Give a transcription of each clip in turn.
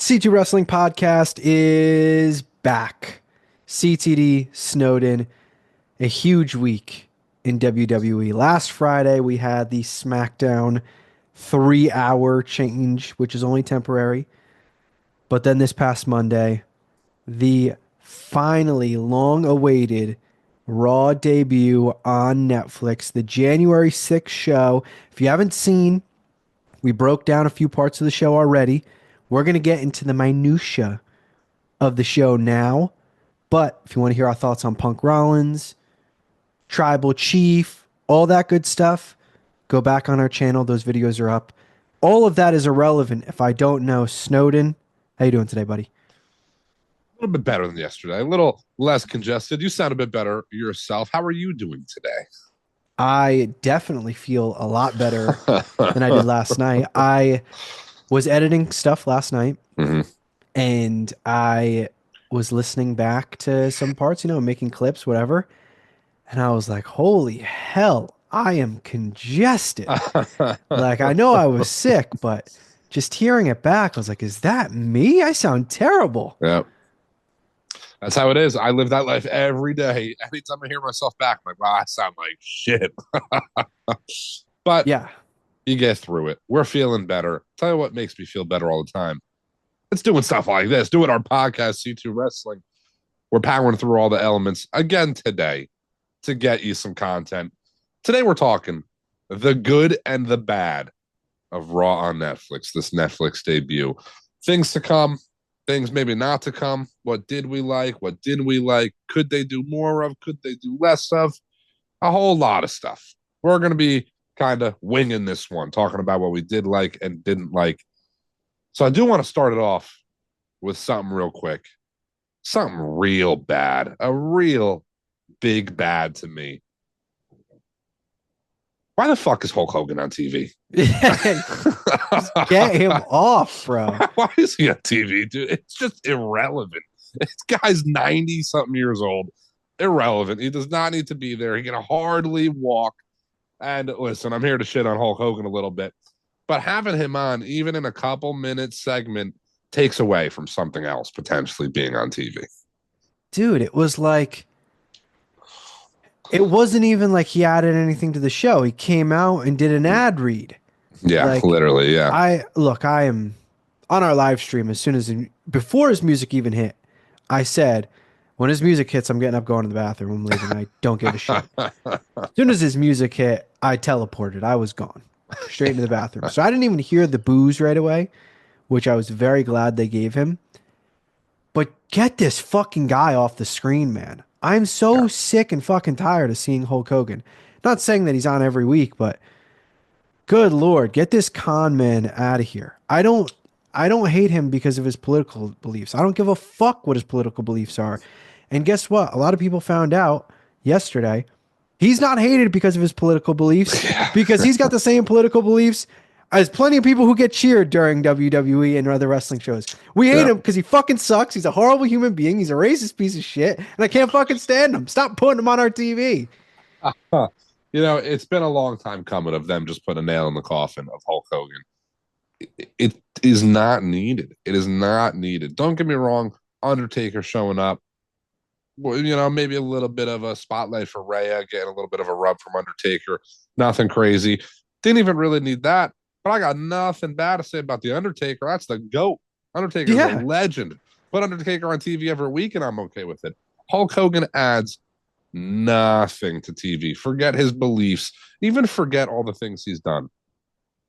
C2 Wrestling Podcast is back. CTD Snowden, a huge week in WWE. Last Friday, we had the SmackDown 3 hour change, which is only temporary. But then this past Monday, the finally long awaited Raw debut on Netflix, the January 6th show. If you haven't seen, we broke down a few parts of the show already. We're going to get into the minutia of the show now. But if you want to hear our thoughts on Punk Rollins, Tribal Chief, all that good stuff, go back on our channel. Those videos are up. All of that is irrelevant if I don't know Snowden. How you doing today, buddy? A little bit better than yesterday. A little less congested. You sound a bit better yourself. How are you doing today? I definitely feel a lot better than I did last night. I was editing stuff last night hmm and I was listening back to some parts, making clips, whatever. And I was like, holy hell, I am congested. Like, I know I was sick, but just hearing it back, I was like, is that me? I sound terrible. Yeah, that's how it is. I live that life every day. Anytime I hear myself back, I'm like, wow, I sound like shit. But Yeah. you get through it. We're feeling better. Tell you what makes me feel better all the time. It's doing stuff like this, doing our podcast, C2 Wrestling. We're powering through all the elements again today to get you some content. Today we're talking the good and the bad of Raw on Netflix, this Netflix debut. Things to come, things maybe not to come. What did we like? What didn't we like? Could they do more of? Could they do less of? A whole lot of stuff. We're going to be kind of winging this one, talking about what we did like and didn't like. So I do want to start it off with something real quick. Something real bad. A real big bad to me. Why the fuck is Hulk Hogan on TV? Get him off, bro. Why is he on TV, dude? It's just irrelevant. This guy's 90 something years old. Irrelevant. He does not need to be there. He can hardly walk. And listen, I'm here to shit on Hulk Hogan a little bit, but having him on, even in a couple minutes segment, takes away from something else potentially being on TV. Dude, it was like, it wasn't even like he added anything to the show. He came out and did an ad read. Yeah, Like, literally. Yeah. I am on our live stream before his music even hit. I said, when his music hits, I'm getting up, going to the bathroom. I'm leaving. I don't give a shit. As soon as his music hit, I teleported. I was gone straight into the bathroom. So I didn't even hear the boos right away, which I was very glad they gave him. But get this fucking guy off the screen, man. I'm so sick and fucking tired of seeing Hulk Hogan. Not saying that he's on every week, but good Lord, get this con man out of here. I don't hate him because of his political beliefs. I don't give a fuck what his political beliefs are. And guess what? A lot of people found out yesterday he's not hated because of his political beliefs, because he's got the same political beliefs as plenty of people who get cheered during WWE and other wrestling shows. We hate him because he fucking sucks. He's a horrible human being. He's a racist piece of shit. And I can't fucking stand him. Stop putting him on our TV. It's been a long time coming of them just putting a nail in the coffin of Hulk Hogan. It is not needed. It is not needed. Don't get me wrong. Undertaker showing up. Well, maybe a little bit of a spotlight for Rhea, getting a little bit of a rub from Undertaker. Nothing crazy. Didn't even really need that. But I got nothing bad to say about the Undertaker. That's the GOAT. Undertaker's a legend. Put Undertaker on TV every week, and I'm okay with it. Hulk Hogan adds nothing to TV. Forget his beliefs. Even forget all the things he's done.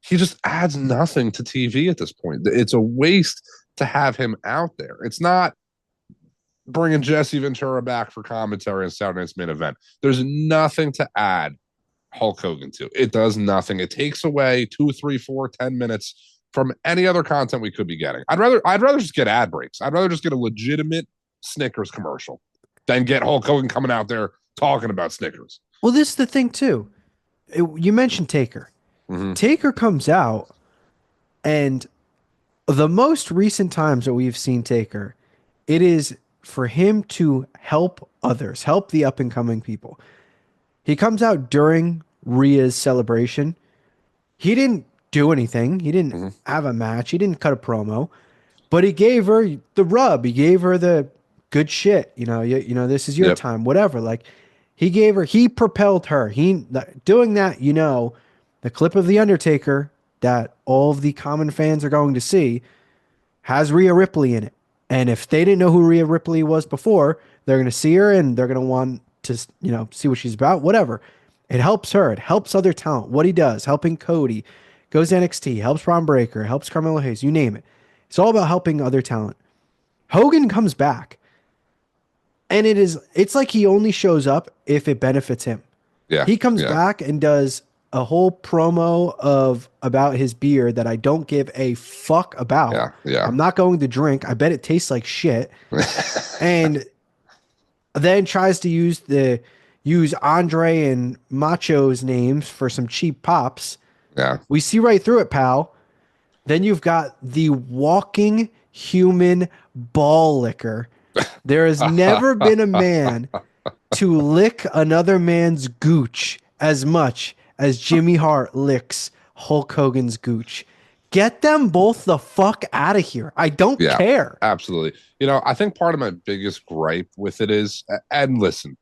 He just adds nothing to TV at this point. It's a waste to have him out there. It's not bringing Jesse Ventura back for commentary on Saturday Night's Main Event. There's nothing to add Hulk Hogan to. It does nothing. It takes away 2, 3, 4, 10 minutes from any other content we could be getting. I'd rather just get ad breaks. I'd rather just get a legitimate Snickers commercial than get Hulk Hogan coming out there talking about Snickers. Well, this is the thing too. You mentioned Taker. Mm-hmm. Taker comes out, and the most recent times that we've seen Taker, it is for him to help others, help the up and coming people. He comes out during Rhea's celebration. He didn't do anything. He didn't have a match. He didn't cut a promo. But he gave her the rub. He gave her the good shit. This is your Yep. time, whatever. Like he propelled her. Doing that, the clip of The Undertaker that all of the common fans are going to see has Rhea Ripley in it. And if they didn't know who Rhea Ripley was before, they're going to see her and they're going to want to, see what she's about, whatever. It helps her. It helps other talent. What he does, helping Cody, goes to NXT, helps Braun Breaker, helps Carmelo Hayes, you name it. It's all about helping other talent. Hogan comes back, and it's like he only shows up if it benefits him. Yeah. He comes Yeah. back and does a whole promo of about his beer that I don't give a fuck about. Yeah. Yeah. I'm not going to drink. I bet it tastes like shit. And then tries to use Andre and Macho's names for some cheap pops. Yeah. We see right through it, pal. Then you've got the walking human ball licker. There has never been a man to lick another man's gooch as much as Jimmy Hart licks Hulk Hogan's gooch. Get them both the fuck out of here. I don't Yeah, care. absolutely. I think part of my biggest gripe with it is, and listen,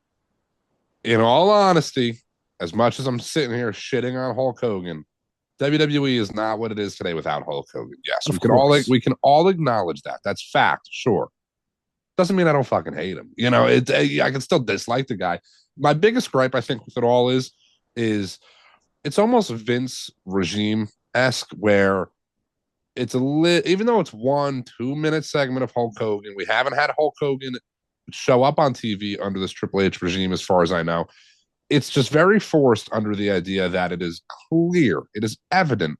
in all honesty, as much as I'm sitting here shitting on Hulk Hogan, WWE is not what it is today without Hulk Hogan. Yes, Of course. we can all acknowledge that. That's fact, sure. Doesn't mean I don't fucking hate him. I can still dislike the guy. My biggest gripe, I think, with it all is it's almost Vince regime esque where it's even though it's 1 2 minute segment of Hulk Hogan, we haven't had Hulk Hogan show up on TV under this Triple H regime, as far as I know. It's just very forced under the idea that it is clear, it is evident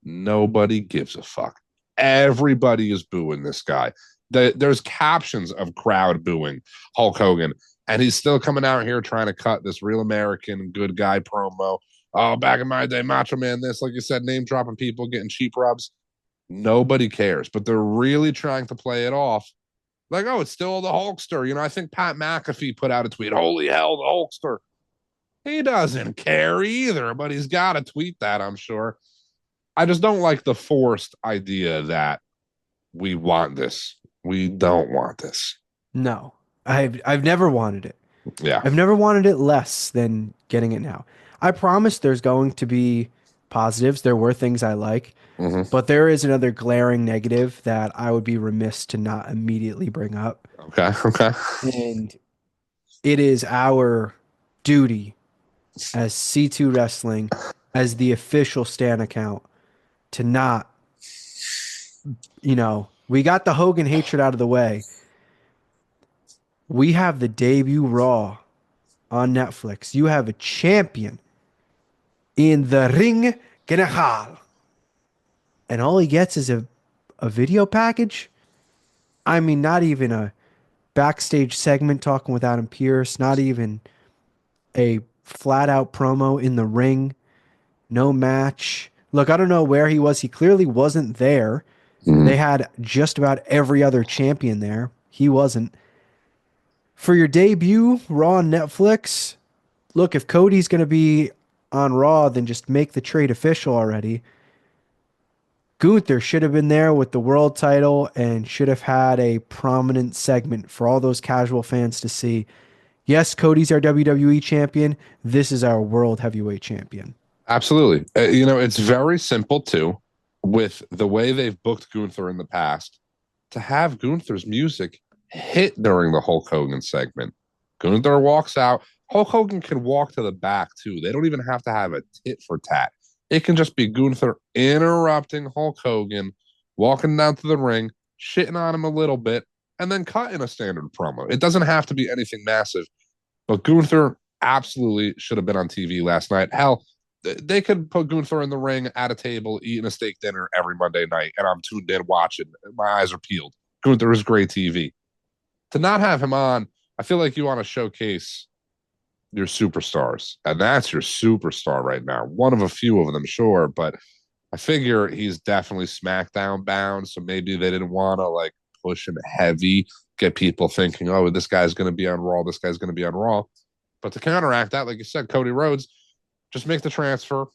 nobody gives a fuck. Everybody is booing this guy. There's captions of crowd booing Hulk Hogan, and he's still coming out here trying to cut this real American good guy promo. Oh, back in my day, Macho Man, this, like you said, name dropping people, getting cheap rubs. Nobody cares, but they're really trying to play it off like, oh, it's still the Hulkster. I think Pat McAfee put out a tweet, holy hell, the Hulkster. He doesn't care either, but he's got to tweet that, I'm sure. I just don't like the forced idea that we want this. We don't want this. No. I've never wanted it. Yeah. I've never wanted it less than getting it now. I promise there's going to be positives. There were things I like, Mm-hmm. but there is another glaring negative that I would be remiss to not immediately bring up. Okay. Okay. And it is our duty as C2 Wrestling, as the official Stan account, to not, we got the Hogan hatred out of the way. We have the debut Raw on Netflix. You have a champion in the Ring General. And all he gets is a video package. I mean, not even a backstage segment talking with Adam Pearce, not even a flat out promo in the ring, no match. Look, I don't know where he was. He clearly wasn't there. Mm-hmm. They had just about every other champion there. He wasn't. For your debut, Raw on Netflix, look, if Cody's going to be on Raw, then just make the trade official already. Gunther should have been there with the world title and should have had a prominent segment for all those casual fans to see. Yes, Cody's our WWE champion. This is our world heavyweight champion. Absolutely. It's very simple too, with the way they've booked Gunther in the past, to have Gunther's music hit during the Hulk Hogan segment. Gunther walks out. Hulk Hogan can walk to the back too. They don't even have to have a tit for tat. It can just be Gunther interrupting Hulk Hogan, walking down to the ring, shitting on him a little bit, and then cutting a standard promo. It doesn't have to be anything massive, but Gunther absolutely should have been on TV last night. Hell, they could put Gunther in the ring at a table eating a steak dinner every Monday night, and I'm tuned in watching. My eyes are peeled. Gunther is great TV. To not have him on, I feel like you want to showcase your superstars, and that's your superstar right now. One of a few of them, sure, but I figure he's definitely SmackDown bound, so maybe they didn't want to like push him heavy, get people thinking, oh, this guy's going to be on Raw, this guy's going to be on Raw. But to counteract that, like you said, Cody Rhodes, just make the transfer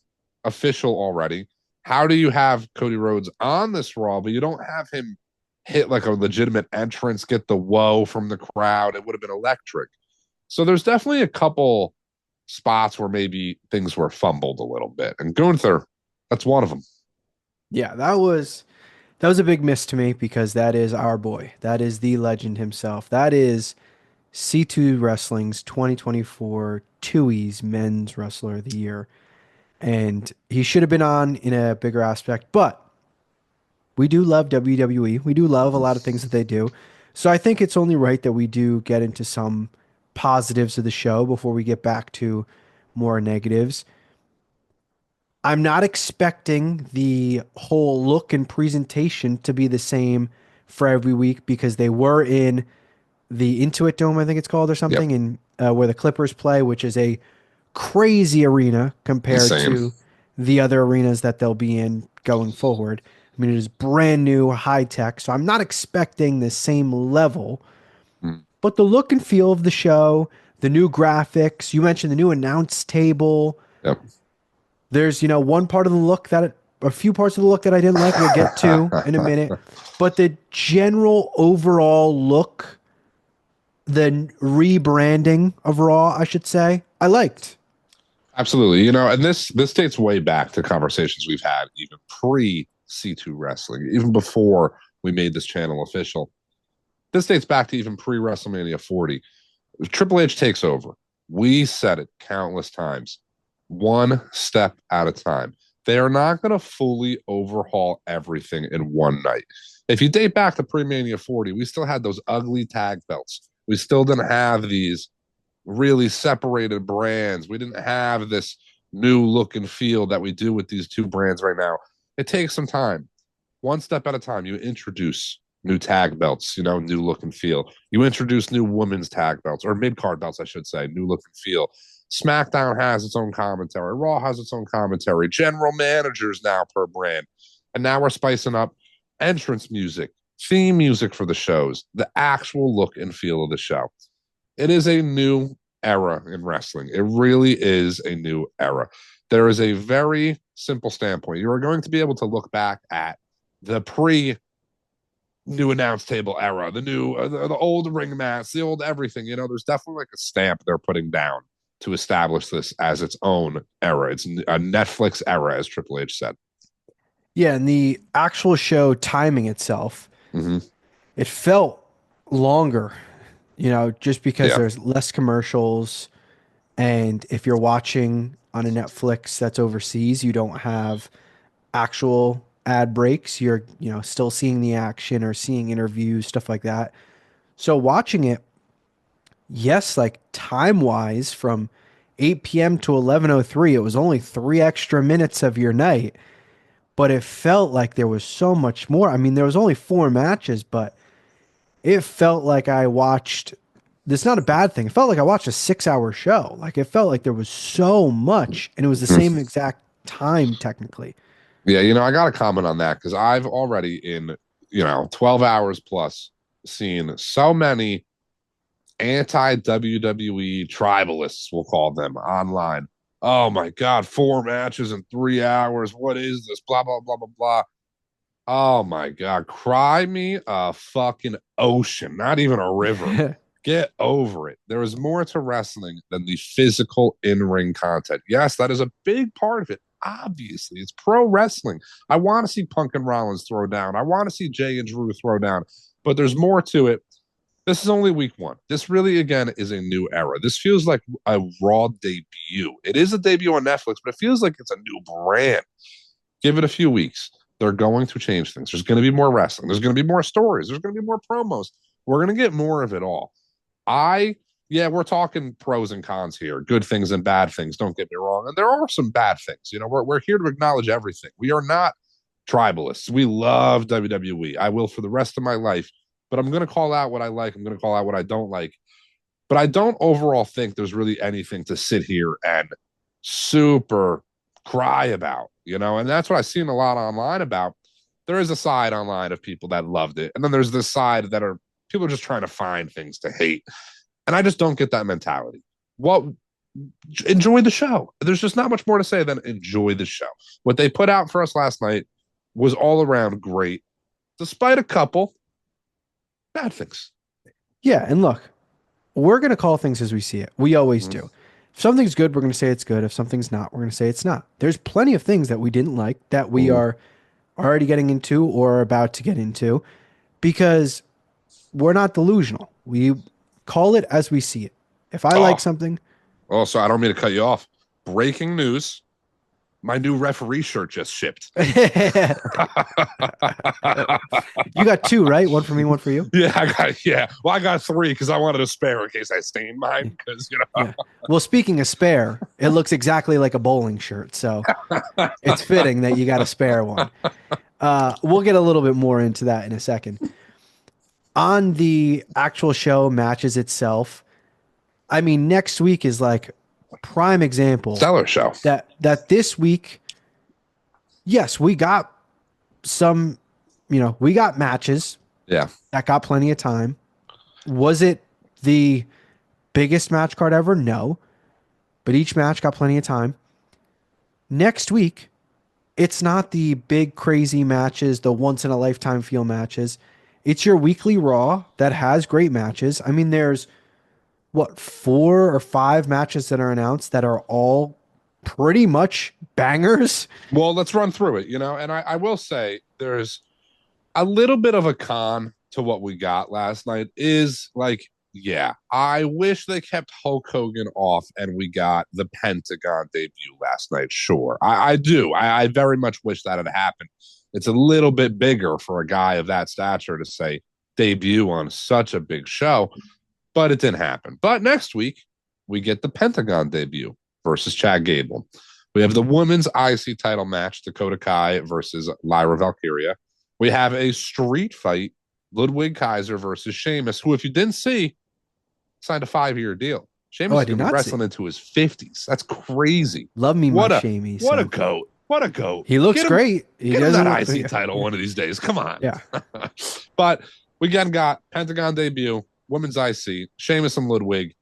official already. How do you have Cody Rhodes on this Raw, but you don't have him hit like a legitimate entrance, get the whoa from the crowd, it would have been electric. So there's definitely a couple spots where maybe things were fumbled a little bit. And Gunther, that's one of them. Yeah, that was a big miss to me because that is our boy. That is the legend himself. That is C2 Wrestling's 2024 Tui's Men's Wrestler of the Year. And he should have been on in a bigger aspect, but we do love WWE. We do love a lot of things that they do. So I think it's only right that we do get into some positives of the show before we get back to more negatives. I'm not expecting the whole look and presentation to be the same for every week because they were in the Intuit Dome, I think it's called, or Yep. something, and where the Clippers play, which is a crazy arena compared Insane. to the other arenas that they'll be in going forward. I mean, it is brand new, high tech, so I'm not expecting the same level, Mm. but the look and feel of the show, the new graphics, you mentioned the new announce table. Yep. There's, one part of the look a few parts of the look that I didn't like. We'll get to in a minute, but the general overall look, the rebranding of Raw, I should say, I liked. Absolutely. And this dates way back to conversations we've had even pre C2 Wrestling, even before we made this channel official. This dates back to even pre WrestleMania 40. Triple H takes over. We said it countless times. One step at a time. They are not going to fully overhaul everything in one night. If you date back to pre-Mania 40, we still had those ugly tag belts. We still didn't have these really separated brands. We didn't have this new look and feel that we do with these two brands right now. It takes some time. One step at a time, you introduce new tag belts, new look and feel. You introduce new women's tag belts, or mid card belts, I should say, new look and feel. SmackDown has its own commentary. Raw has its own commentary. General managers now per brand. And now we're spicing up entrance music, theme music for the shows, the actual look and feel of the show. It is a new era in wrestling. It really is a new era. There is a very simple standpoint. You are going to be able to look back at the pre new announce table era, the new, the old ring mats, the old everything. There's definitely like a stamp they're putting down to establish this as its own era. It's a Netflix era, as Triple H said. Yeah, and the actual show timing itself, Mm-hmm. it felt longer, just because Yeah. there's less commercials. And if you're watching on a Netflix that's overseas, you don't have actual ad breaks. You're, still seeing the action or seeing interviews, stuff like that. So watching it, yes, like time wise, from 8 p.m. to 11:03, it was only 3 extra minutes of your night, but it felt like there was so much more. I mean, there was only 4 matches, but it felt like I watched. That's not a bad thing. It felt like I watched a 6 hour show. Like it felt like there was so much, and it was the same Mm-hmm. exact time technically. Yeah, I got to comment on that because I've already in, 12 hours plus seen so many anti WWE tribalists, we'll call them online. Oh my God, 4 matches in 3 hours. What is this? Blah, blah, blah, blah, blah. Oh my God, cry me a fucking ocean, not even a river. Get over it. There is more to wrestling than the physical in ring content. Yes, that is a big part of it. Obviously, it's pro wrestling. I want to see Punk and Rollins throw down. I want to see Jay and Drew throw down. But there's more to it. This is only week one. This really, again, is a new era. This feels like a Raw debut. It is a debut on Netflix, but it feels like it's a new brand. Give it a few weeks. They're going to change things. There's going to be more wrestling. There's going to be more stories. There's going to be more promos. We're going to get more of it all. Yeah, we're talking pros and cons here, good things and bad things. Don't get me wrong. And there are some bad things. We're here to acknowledge everything. We are not tribalists. We love WWE. I will for the rest of my life. But I'm going to call out what I like. I'm going to call out what I don't like. But I don't overall think there's really anything to sit here and super cry about, and that's what I've seen a lot online about. There is a side online of people that loved it. And then there's this side that are people are just trying to find things to hate. And I just don't get that mentality. Well, enjoy the show. There's just not much more to say than enjoy the show. What they put out for us last night was all around great, despite a couple. Bad things. Yeah, and look, we're going to call things as we see it. We always Mhm. do. If something's good, we're going to say it's good. If something's not, we're going to say it's not. There's plenty of things that we didn't like that we Mhm. are already getting into or about to get into because we're not delusional. We call it as we see it. If I like Oh, something, also, I don't mean to cut you off. Breaking news. My new referee shirt just shipped. you got two, right? One for me, one for you. Yeah. Well, I got three because I wanted a spare in case I stained mine. Because Yeah. Well, speaking of spare, it looks exactly like a bowling shirt, so it's fitting that you got a spare one. We'll get a little bit more into that in a second. On the actual show matches itself, I mean, next week is like prime example stellar show. that this week, yes, we got some, we got matches Yeah, that got plenty of time. Was it the biggest match card ever? No, but each match got plenty of time. Next week, it's not the big crazy matches, the once in a lifetime feel matches. It's your weekly Raw that has great matches. I mean, there's what, 4 or 5 matches that are announced that are all pretty much bangers. well, let's run through it. And I will say there's a little bit of a con to what we got last night. Is like, yeah, I wish they kept Hulk Hogan off and we got the Pentagon debut last night. Sure, I do. I very much wish that had happened. It's a little bit bigger for a guy of that stature to say debut on such a big show, but it didn't happen. But next week, we get the Pentagon debut versus Chad Gable. We have the women's IC title match, Dakota Kai versus Lyra Valkyria. We have a street fight, Ludwig Kaiser versus Sheamus, who, if you didn't see, signed a 5-year deal. Oh, Sheamus I is did going to be not see. wrestling into his 50s. That's crazy. Love me my What a Shamey. what a So goat. What a goat. he looks Get him great. He get him that doesn't look. IC Yeah, title one of these days. Come on. yeah. But we again got Pentagon debut, women's IC, Sheamus and Ludwig.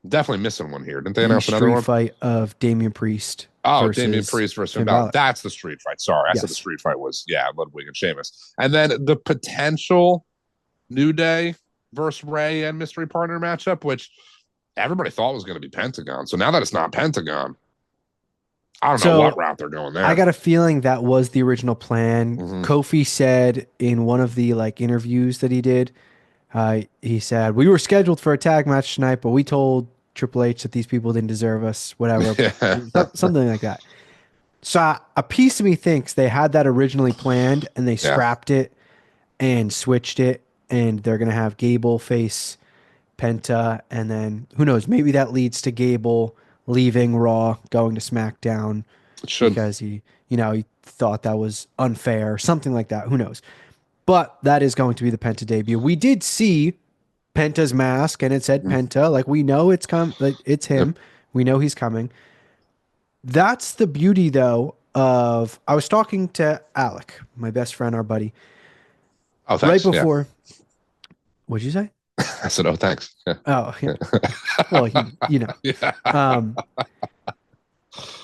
Definitely missing one here. Didn't they The announce another street one? fight of Damian Priest Oh, Damian versus Priest versus Finn Finn Balor. Balor. That's the street fight. Sorry, I said the Yes. street fight was, yeah, Ludwig and Sheamus. And then the potential New Day versus Ray and mystery partner matchup, which everybody thought was going to be Pentagon. So now that it's not Pentagon, I don't know what So route they're going I there. got a feeling that was the original plan. Mm-hmm. Kofi said in one of the like interviews that he did, he said we were scheduled for a tag match tonight, but we told Triple H that these people didn't deserve us, whatever, Yeah. something like that. So a piece of me thinks they had that originally planned and they Yeah. scrapped it and switched it, and they're gonna have Gable face Penta, and then who knows, maybe that leads to Gable leaving Raw, going to SmackDown It should. because he thought that was unfair, something like that. Who knows? But that is going to be the Penta debut. We did see Penta's mask, and it said Penta. Like we know like it's Yep. him. We know he's coming. That's the beauty, though. Of I was talking to Alec, my best friend, our buddy, Oh, right thanks. Yeah. before. What'd you say? I said, oh, thanks. Yeah. Oh, yeah. Well, Yeah. Um,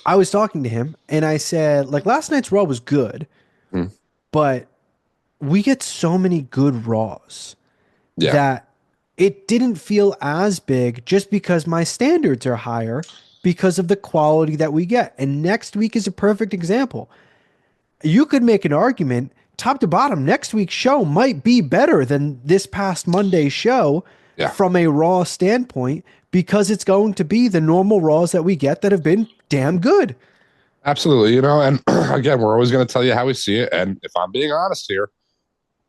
I was talking to him and I said, like, last night's Raw was good, Hmm. but we get so many good Raws Yeah. that it didn't feel as big just because my standards are higher because of the quality that we get. And next week is a perfect example. You could make an argument top to bottom. Next week's show might be better than this past Monday's show Yeah. from a Raw standpoint because it's going to be the normal Raws that we get that have been damn good. Absolutely. And again, we're always going to tell you how we see it. And if I'm being honest here,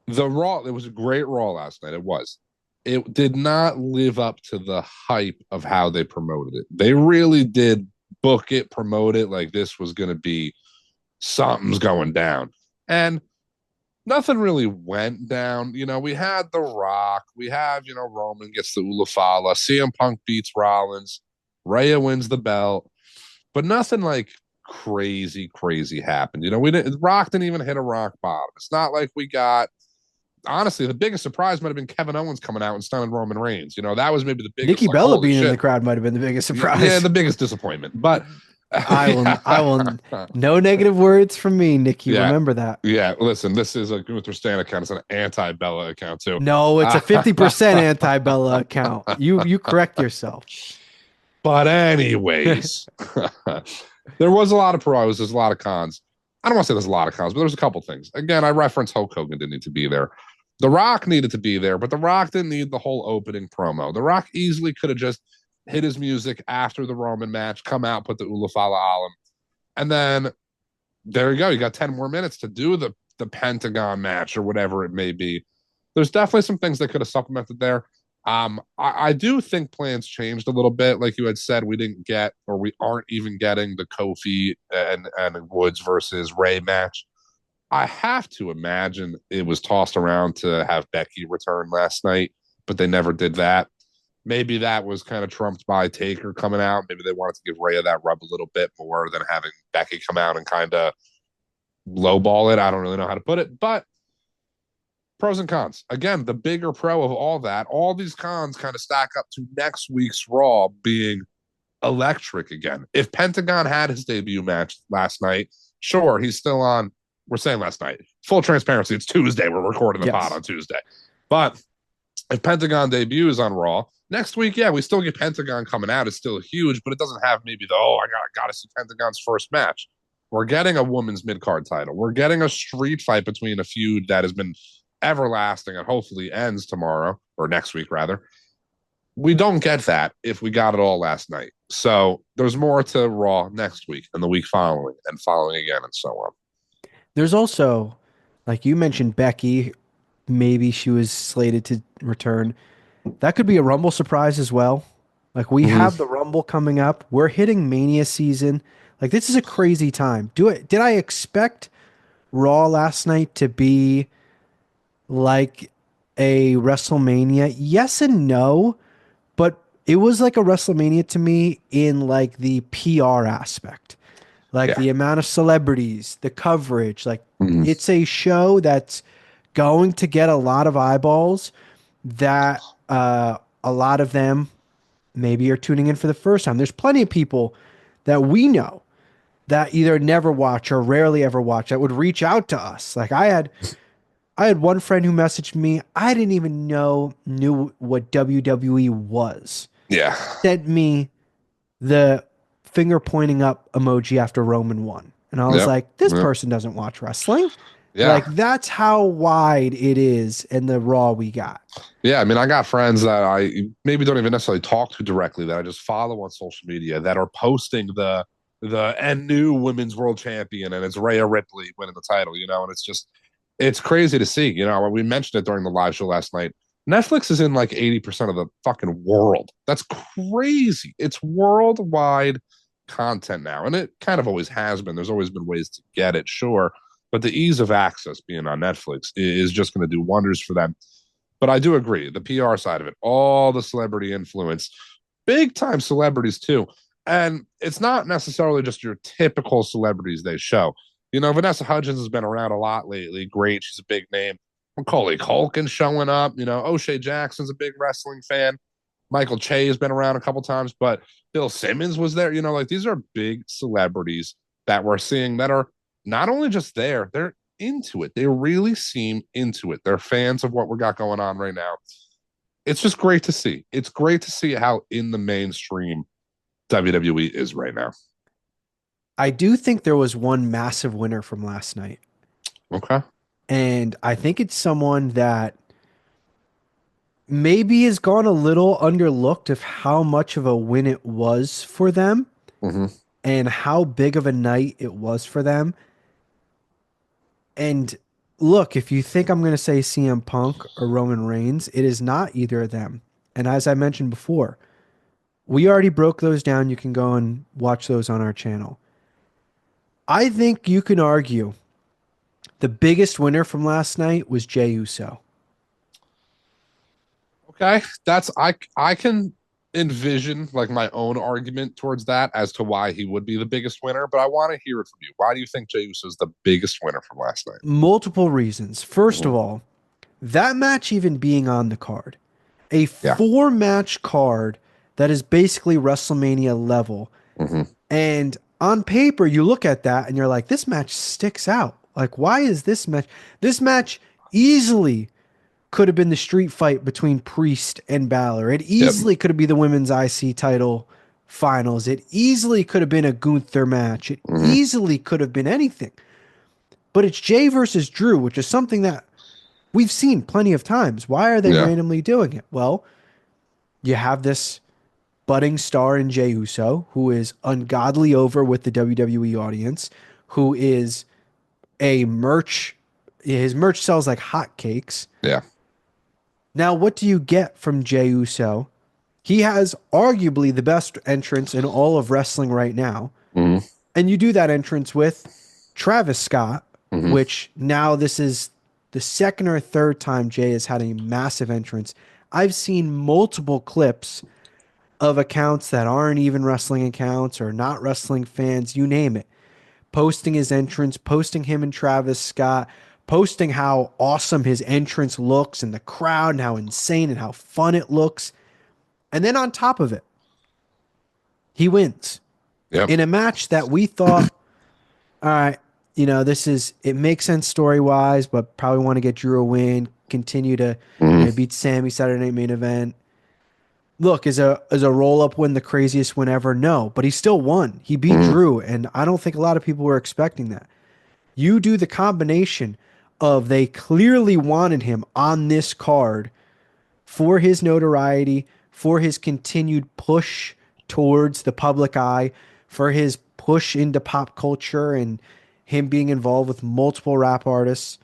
the Raw, it was a great Raw last night. It was. It did not live up to the hype of how they promoted it. They really did book it, promote it like this was going to be something's going down. And nothing really went down. We had The Rock. We have, Roman gets the Ulafala. CM Punk beats Rollins. Rhea wins the belt. But nothing like crazy happened. We didn't, Rock didn't even hit a rock bottom. It's not like we got, honestly, the biggest surprise might have been Kevin Owens coming out and stunning Roman Reigns. That was maybe the biggest. Nikki like, Bella holy being in shit. the crowd might have been the biggest surprise. Yeah, the biggest disappointment. But I will, no negative words from me, Nikki. Yeah. Remember that. Yeah. Listen, this is a Gunther Stan account. It's an anti-Bella account too. No, it's a 50% anti-Bella account. You correct yourself. But anyways, there was a lot of pros. There's a lot of cons. I don't want to say there's a lot of cons, but there's a couple things. Again, I referenced Hulk Hogan didn't need to be there. The Rock needed to be there, but The Rock didn't need the whole opening promo. The Rock easily could have just hit his music after the Roman match, come out, put the Ulafala Alam, and then there you go. You got 10 more minutes to do the Pentagon match or whatever it may be. There's definitely some things that could have supplemented there. I do think plans changed a little bit. Like you had said, we didn't get, or we aren't even getting the Kofi and Woods versus Ray match. I have to imagine it was tossed around to have Becky return last night, but they never did that. Maybe that was kind of trumped by Taker coming out. Maybe they wanted to give Rhea that rub a little bit more than having Becky come out and kind of lowball it. I don't really know how to put it, but pros and cons. Again, the bigger pro of all that, all these cons kind of stack up to next week's Raw being electric again. If Pentagon had his debut match last night, sure, he's still on. We're saying last night. Full transparency, it's Tuesday. We're recording the pod on Tuesday. But if Pentagon debuts on Raw, next week, yeah, we still get Pentagon coming out. It's still huge, but it doesn't have maybe the, I gotta see Pentagon's first match. We're getting a women's mid-card title. We're getting a street fight between a feud that has been everlasting and hopefully ends tomorrow, or next week, rather. We don't get that if we got it all last night. So there's more to Raw next week and the week following and following again and so on. There's also, like you mentioned, Becky. Maybe she was slated to return. That could be a Rumble surprise as well. Like we have the Rumble coming up. We're hitting Mania season. Like this is a crazy time. Did I expect Raw last night to be like a WrestleMania? Yes and no, but it was like a WrestleMania to me in like the PR aspect. Like Yeah. the amount of celebrities, the coverage, like Mhm. it's a show that's going to get a lot of eyeballs that a lot of them maybe are tuning in for the first time. There's plenty of people that we know that either never watch or rarely ever watch that would reach out to us. Like I had one friend who messaged me. I didn't even knew what WWE was. Yeah. Sent me the finger pointing up emoji after Roman won. And I was Yep. like, this Yep. person doesn't watch wrestling. Yeah. Like that's how wide it is in the Raw we got. Yeah. I mean, I got friends that I maybe don't even necessarily talk to directly that I just follow on social media that are posting the and new women's world champion and it's Rhea Ripley winning the title, and it's just it's crazy to see. When we mentioned it during the live show last night, Netflix is in like 80% of the fucking world. That's crazy. It's worldwide content now. And it kind of always has been. There's always been ways to get it, sure. But the ease of access being on Netflix is just going to do wonders for them. But I do agree, the PR side of it, all the celebrity influence, big time celebrities too. And it's not necessarily just your typical celebrities they show. Vanessa Hudgens has been around a lot lately. Great. She's a big name. Macaulay Culkin showing up. O'Shea Jackson's a big wrestling fan. Michael Che has been around a couple times, but Bill Simmons was there. Like these are big celebrities that we're seeing that are not only just there, they're into it. They really seem into it. They're fans of what we got going on right now. It's just great to see. It's great to see how in the mainstream WWE is right now. I do think there was one massive winner from last night. Okay. And I think it's someone that maybe has gone a little underlooked of how much of a win it was for them Mm-hmm. and how big of a night it was for them. And look, if you think I'm going to say CM Punk or Roman Reigns, it is not either of them. And as I mentioned before, we already broke those down. You can go and watch those on our channel. I think you can argue the biggest winner from last night was Jey Uso. Okay, that's I can envision like my own argument towards that as to why he would be the biggest winner, but I want to hear it from you. Why do you think Jey Uso is the biggest winner from last night? Multiple reasons. First of Mhm. all, that match even being on the card, a Yeah. four match card that is basically WrestleMania level. Hmm. And On paper, you look at that and you're like, this match sticks out. Like, why is this match? This match easily could have been the street fight between Priest and Balor. It Yep. easily could have been the women's IC title finals. It easily could have been a Gunther match. It Hmm. easily could have been anything. But it's Jay versus Drew, which is something that we've seen plenty of times. Why are they Yeah. randomly doing it? Well, you have this budding star in Jey Uso, who is ungodly over with the WWE audience, who is a merch. His merch sells like hotcakes. Yeah. Now, what do you get from Jey Uso? He has arguably the best entrance in all of wrestling right now. Hmm. And you do that entrance with Travis Scott, Hmm. which now this is the second or third time Jay has had a massive entrance. I've seen multiple clips of accounts that aren't even wrestling accounts or not wrestling fans, you name it, posting his entrance, posting him and Travis Scott, posting how awesome his entrance looks and the crowd and how insane and how fun it looks. And then on top of it, he wins Yep. in a match that we thought, all right, this is, it makes sense story wise, but probably want to get Drew a win, continue to, Hmm. beat Sammy Saturday Night Main Event. Look, is a roll up win the craziest win ever? No, but he still won. He beat Hmm. Drew, and I don't think a lot of people were expecting that. You do the combination of they clearly wanted him on this card for his notoriety, for his continued push towards the public eye, for his push into pop culture and him being involved with multiple rap artists.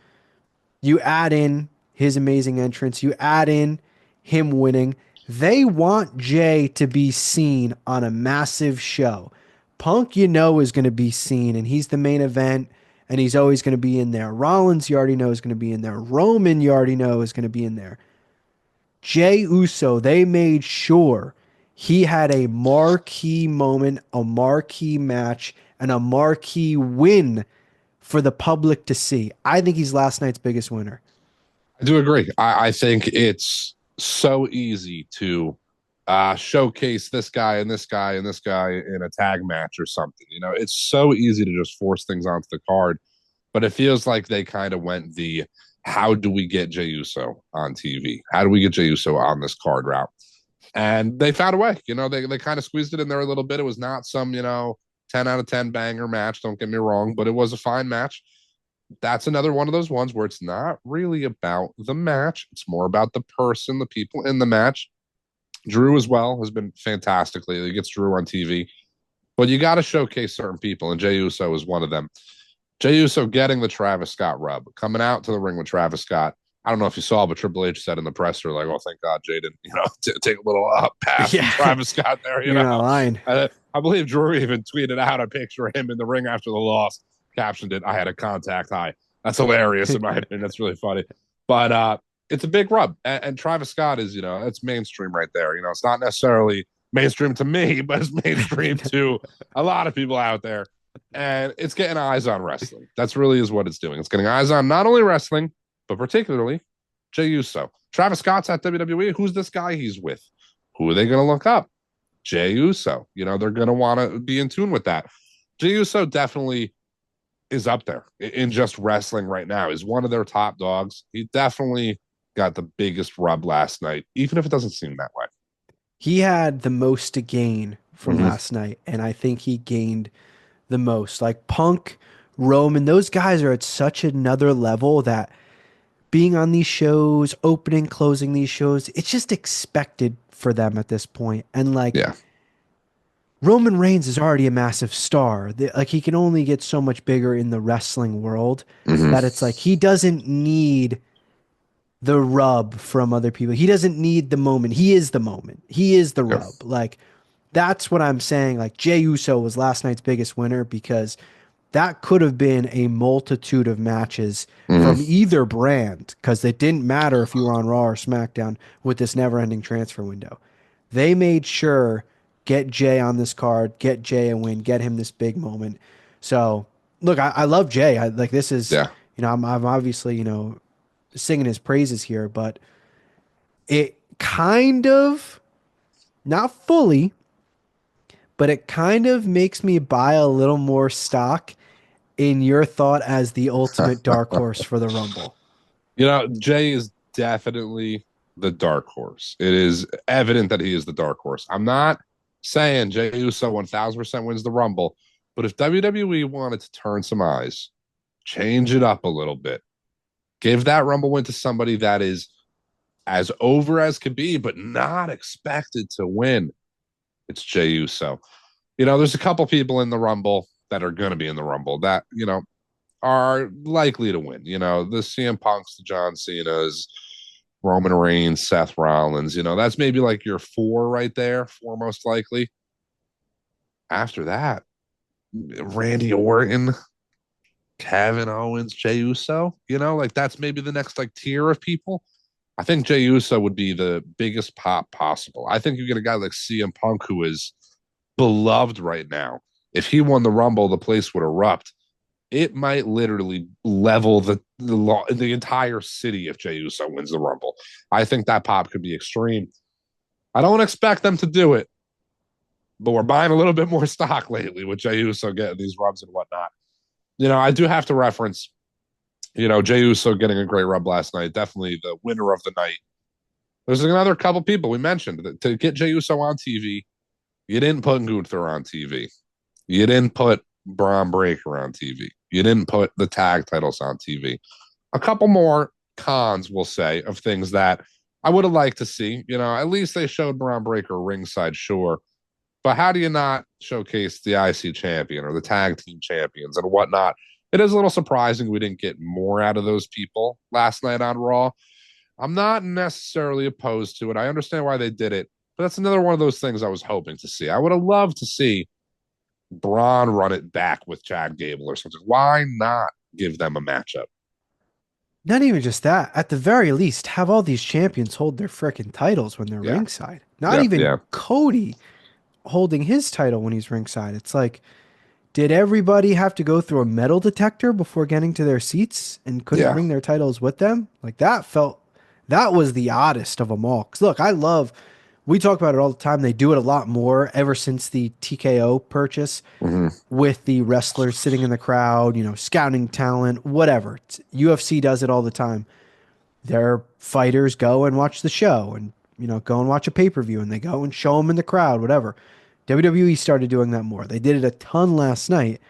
You add in his amazing entrance, you add in him winning. They want Jay to be seen on a massive show. Punk, is going to be seen, and he's the main event, and he's always going to be in there. Rollins, you already know, is going to be in there. Roman, you already know, is going to be in there. Jay Uso, they made sure he had a marquee moment, a marquee match, and a marquee win for the public to see. I think he's last night's biggest winner. I do agree. I think it's so easy to showcase this guy and this guy and this guy in a tag match or something. It's so easy to just force things onto the card, but it feels like they kind of went the how do we get Jey Uso on TV? How do we get Jey Uso on this card route? And they found a way. They kind of squeezed it in there a little bit. It was not some 10 out of 10 banger match. Don't get me wrong, but it was a fine match. That's another one of those ones where it's not really about the match. It's more about the person, the people in the match. Drew as well has been fantastic lately. He gets Drew on TV, but you got to showcase certain people, and Jey Uso is one of them. Jey Uso getting the Travis Scott rub, coming out to the ring with Travis Scott. I don't know if you saw, but Triple H said in the presser, like, "Oh, thank God Jay didn't, take a little pass from Yeah, Travis Scott there." you're not lying. I believe Drew even tweeted out a picture of him in the ring after the loss, captioned it, "I had a contact high." That's hilarious in my opinion. That's really funny, but it's a big rub, and Travis Scott is, it's mainstream right there. It's not necessarily mainstream to me, but it's mainstream to a lot of people out there, and it's getting eyes on wrestling. That's really is what it's doing. It's getting eyes on not only wrestling, but particularly Jey Uso. Travis Scott's at WWE. Who's this guy he's with? Who are they going to look up? Jey Uso. They're going to want to be in tune with that. Jey Uso definitely is up there in just wrestling right now. He's one of their top dogs. He definitely got the biggest rub last night, even if it doesn't seem that way. He had the most to gain from Mm-hmm. last night, and I think he gained the most. Like Punk, Roman, those guys are at such another level that being on these shows, opening, closing these shows, it's just expected for them at this point. And like Yeah. Roman Reigns is already a massive star. Like he can only get so much bigger in the wrestling world Mm-hmm. that it's like he doesn't need the rub from other people. He doesn't need the moment. He is the moment. He is the Yep. rub. Like that's what I'm saying. Like Jey Uso was last night's biggest winner because that could have been a multitude of matches from Mm-hmm. either brand because it didn't matter if you were on Raw or SmackDown with this never-ending transfer window. They made sure get Jay on this card, get Jay a win, get him this big moment. So look, I love Jay. Like this is, Yeah. I'm obviously, singing his praises here, but it kind of, not fully, but it kind of makes me buy a little more stock in your thought as the ultimate dark horse for the Rumble. Jay is definitely the dark horse. It is evident that he is the dark horse. I'm not saying Jey Uso 1000% wins the Rumble, but if WWE wanted to turn some eyes, change it up a little bit, give that Rumble win to somebody that is as over as could be, but not expected to win, it's Jey Uso. There's a couple people in the Rumble that are going to be in the Rumble that, are likely to win. The CM Punks, the John Cena's, Roman Reigns, Seth Rollins. That's maybe like your four right there, four most likely. After that, Randy Orton, Kevin Owens, Jey Uso. Like that's maybe the next like tier of people. I think Jey Uso would be the biggest pop possible. I think you get a guy like CM Punk who is beloved right now. If he won the Rumble, the place would erupt. It might literally level the entire city if Jey Uso wins the Rumble. I think that pop could be extreme. I don't expect them to do it, but we're buying a little bit more stock lately with Jey Uso getting these rubs and whatnot. I do have to reference, Jey Uso getting a great rub last night. Definitely the winner of the night. There's another couple people we mentioned that to get Jey Uso on TV. You didn't put Gunther on TV. You didn't put Braun Breaker on TV. You didn't put the tag titles on TV. A couple more cons, we'll say, of things that I would have liked to see. At least they showed Braun Breaker ringside, sure. But how do you not showcase the IC champion or the tag team champions and whatnot? It is a little surprising we didn't get more out of those people last night on Raw. I'm not necessarily opposed to it. I understand why they did it, but that's another one of those things I was hoping to see. I would have loved to see Braun run it back with Chad Gable or something. Why not give them a matchup? Not even just that. At the very least, have all these champions hold their frickin' titles when they're Yeah. ringside. Not Yeah. even Yeah. Cody holding his title when he's ringside. It's like, did everybody have to go through a metal detector before getting to their seats and couldn't Yeah. bring their titles with them? Like that was the oddest of them all. 'Cause look, we talk about it all the time. They do it a lot more ever since the TKO purchase Mm-hmm. with the wrestlers sitting in the crowd, scouting talent, whatever. UFC does it all the time. Their fighters go and watch the show and, go and watch a pay-per-view and they go and show them in the crowd, whatever. WWE started doing that more. They did it a ton last night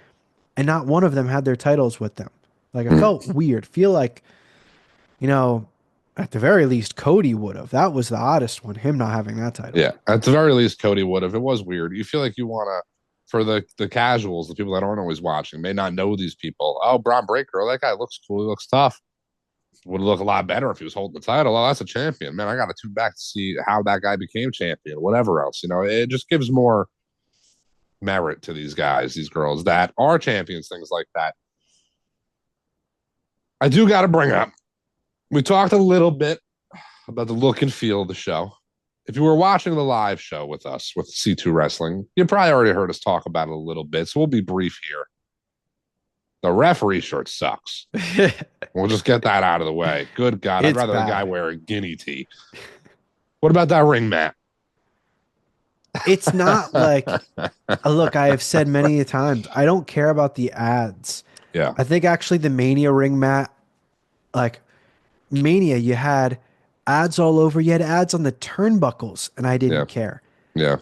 and not one of them had their titles with them. Like it Mm-hmm. felt weird. Feel like, you know, at the very least Cody would have. That was the oddest one, him not having that title. Yeah. At the very least, Cody would have. It was weird. You feel like you want to, for the casuals, the people that aren't always watching, may not know these people. Oh, Braun Breaker, oh, that guy looks cool. He looks tough. Would look a lot better if he was holding the title. Oh, that's a champion. Man, I got to tune back to see how that guy became champion, whatever else. It just gives more merit to these guys, these girls that are champions, things like that. I do got to bring up, we talked a little bit about the look and feel of the show. If you were watching the live show with us with C2 Wrestling, you probably already heard us talk about it a little bit. So we'll be brief here. The referee shirt sucks. We'll just get that out of the way. Good God. I'd It's rather the guy bad. wear a guinea tee. What about that ring mat? It's not like, look, I have said many times, I don't care about the ads. Yeah. I think actually the Mania ring mat, like Mania, you had ads all over. You had ads on the turnbuckles, and I Yeah. didn't care. Yeah.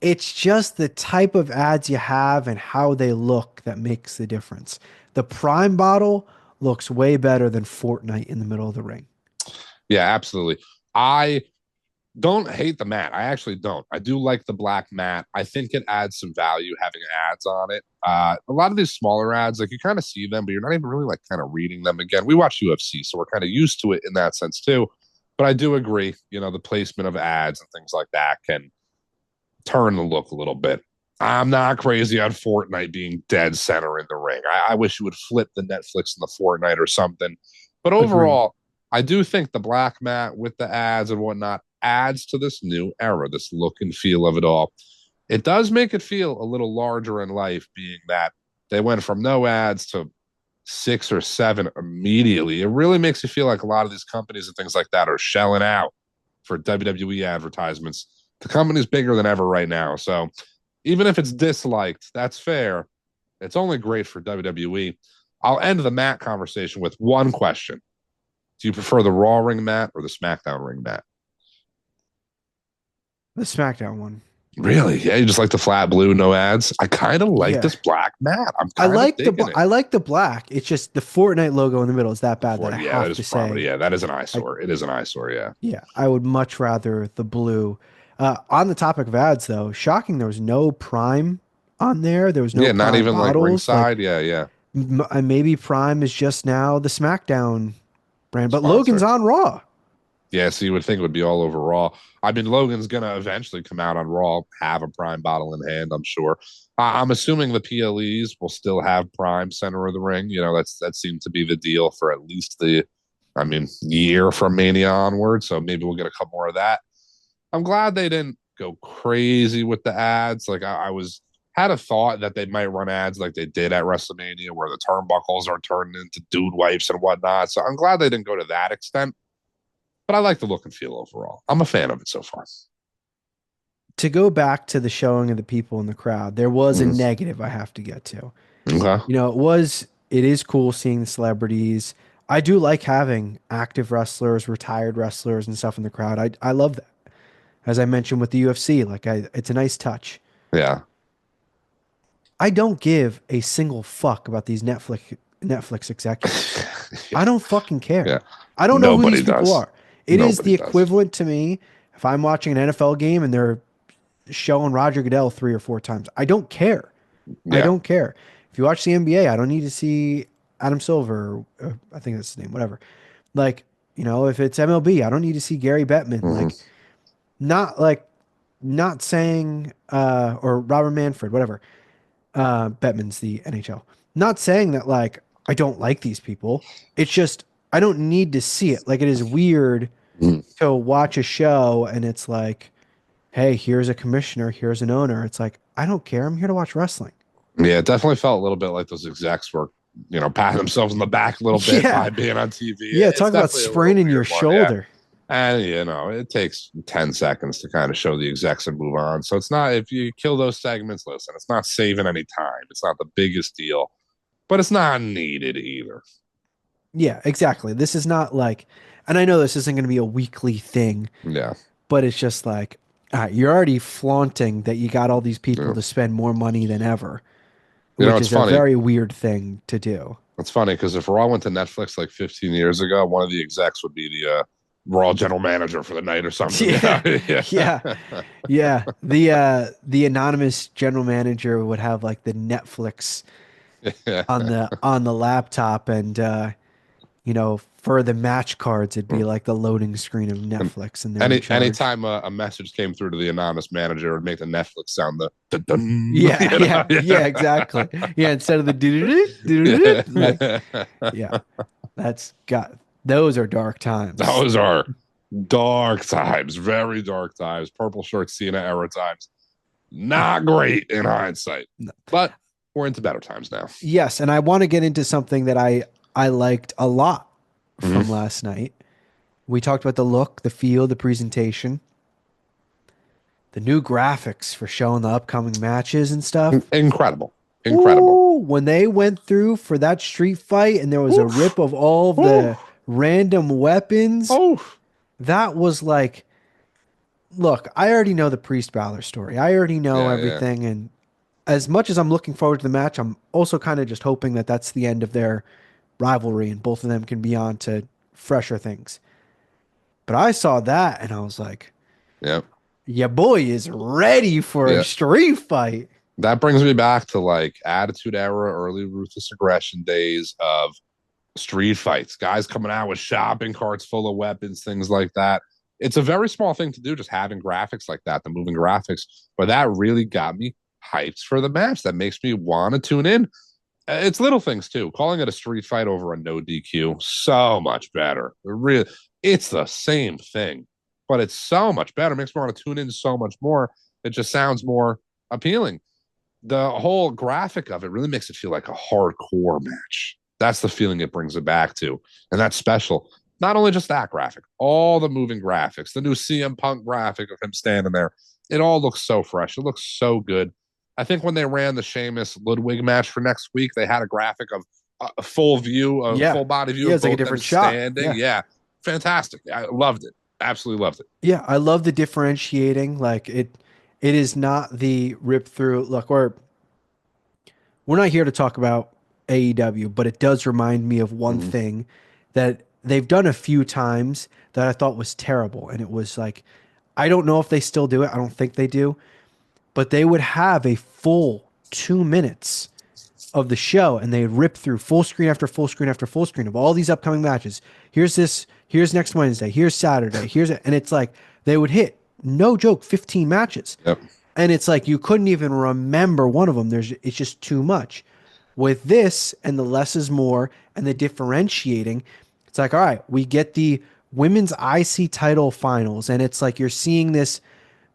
It's just the type of ads you have and how they look that makes the difference. The Prime bottle looks way better than Fortnite in the middle of the ring. Yeah, absolutely. I don't hate the mat. I actually don't. I do like the black mat. I think it adds some value having ads on it. A lot of these smaller ads, like you kind of see them, but you're not even really like kind of reading them. Again, we watch UFC, so we're kind of used to it in that sense too. But I do agree, the placement of ads and things like that can turn the look a little bit. I'm not crazy on Fortnite being dead center in the ring. I wish you would flip the Netflix and the Fortnite or something. But Agreed. overall, I do think the black mat with the ads and whatnot adds to this new era, this look and feel of it all. It does make it feel a little larger in life, being that they went from no ads to 6 or 7 immediately. It really makes you feel like a lot of these companies and things like that are shelling out for WWE advertisements. The company's bigger than ever right now. So Even if it's disliked, that's fair. It's only great for WWE. I'll end the Matt conversation with one question. Do you prefer the Raw ring mat or the SmackDown ring mat? The SmackDown one. Really? Yeah, you just like the flat blue, no ads? I kind of like Yeah. this black mat. I'm kind of digging it. I like the black. It's just the Fortnite logo in the middle is that bad that I Yeah, that have is to probably, say yeah, that is an I eyesore. It is an eyesore, yeah. yeah, I would much rather the blue. On the topic of ads though, shocking there was no Prime on there. There was no Yeah, not Prime even like bottles. Like ringside. Yeah, yeah. maybe Prime is just now the SmackDown brand, but Logan's Sponsor. on Raw. Yeah, so you would think it would be all over Raw. I mean, Logan's gonna eventually come out on Raw, have a Prime bottle in hand. I'm sure. I'm assuming the PLEs will still have Prime center of the ring. You know, that seemed to be the deal for at least I mean, year from Mania onward. So maybe we'll get a couple more of that. I'm glad they didn't go crazy with the ads. Like I was had a thought that they might run ads like they did at WrestleMania, where the turnbuckles are turned into dude wipes and whatnot. So I'm glad they didn't go to that extent. But I like the look and feel overall. I'm a fan of it so far. To go back to the showing of the people in the crowd, there was a Mm-hmm. negative I have to get to. Okay. It is cool seeing the celebrities. I do like having active wrestlers, retired wrestlers, and stuff in the crowd. I love that. As I mentioned with the UFC, it's a nice touch. Yeah. I don't give a single fuck about these Netflix executives. Yeah. I don't fucking care. Yeah. I don't know who Nobody these people does. are. It is Nobody the does. equivalent to me if I'm watching an NFL game and they're showing Roger Goodell 3 or 4 times. I don't care. I Yeah. don't care. If you watch the NBA, I don't need to see Adam Silver. I think that's his name. Whatever. Like, if it's MLB, I don't need to see Gary Bettman. Mm-hmm. Not like, not saying, or Robert Manfred, whatever. Bettman's the NHL. Not saying that like I don't like these people. It's just I don't need to see it. Like it is weird Mm-hmm. to watch a show and it's like, hey, here's a commissioner, here's an owner. It's like I don't care. I'm here to watch wrestling. Yeah, it definitely felt a little bit like those execs were, patting themselves in the back a little bit Yeah, by being on TV. yeah. It's Talk about definitely a little spraining your weird one. Yeah. shoulder. And it takes 10 seconds to kind of show the execs and move on. So it's not if you kill those segments, listen, it's not saving any time. It's not the biggest deal, but it's not needed either. Yeah, exactly. This is not like, and I know this isn't going to be a weekly thing, Yeah. but it's just like you're already flaunting that you got all these people Yeah. to spend more money than ever, You know, which it's is a funny. very weird thing to do. It's funny because if Raw went to Netflix like 15 years ago, one of the execs would be the Raw general manager for the night or something. Yeah, yeah, Yeah. yeah. The anonymous general manager would have like the Netflix Yeah. on the laptop, and for the match cards, it'd be like the loading screen of And Netflix, and they're in charge. anytime a message came through to the anonymous manager, it would make the Netflix sound the dun, Yeah, yeah, yeah, exactly. Yeah, instead of the do like, yeah, that's got those are dark times. Those are dark times, very dark times. Purple shirt Cena era times. Not great in hindsight, No. but we're into better times now. Yes, and I want to get into something that I liked a lot from Mm-hmm. last night. We talked about the look, the feel, the presentation, the new graphics for showing the upcoming matches and stuff. Incredible. Incredible. Ooh, when they went through for that street fight and there was a rip Oof. of all of the Oof. random weapons, Oof. that was like, look, I already know the Priest Balor story. I already know Yeah, yeah. everything. And as much as I'm looking forward to the match, I'm also kind of just hoping that that's the end of their rivalry and both of them can be on to fresher things. But I saw that and I was like, Yeah. your boy is ready for a Yeah. street fight. That brings me back to like Attitude Era, early Ruthless Aggression days of street fights, guys coming out with shopping carts full of weapons, things like that. It's a very small thing to do, just having graphics like that, the moving graphics. But that really got me hyped for the match. That makes me want to tune in. It's little things too. Calling it a street fight over a no DQ, so much better. It's the same thing, but it's so much better. It makes me want to tune in so much more. It just sounds more appealing. The whole graphic of it really makes it feel like a hardcore match. That's the feeling it brings it back to. And that's special. Not only just that graphic, all the moving graphics, the new CM Punk graphic of him standing there. It all looks so fresh. It looks so good. I think when they ran the Sheamus Ludwig match for next week, they had a graphic of a full view, a Yeah. full body view Yeah, of it's like a both them different shot. standing. Yeah. Yeah, fantastic. I loved it. Absolutely loved it. Yeah, I love the differentiating. Like it is not the rip through. Look, we're not here to talk about AEW, but it does remind me of one Mm-hmm. thing that they've done a few times that I thought was terrible. And it was like, I don't know if they still do it. I don't think they do, but they would have a full 2 minutes of the show and they rip through full screen after full screen after full screen of all these upcoming matches. Here's this, here's next Wednesday, here's Saturday, here's it. And it's like they would hit, no joke, 15 matches. Yep. And it's like you couldn't even remember one of them. It's just too much. With this and the less is more and the differentiating, it's like, all right, we get the women's IC title finals, and it's like you're seeing this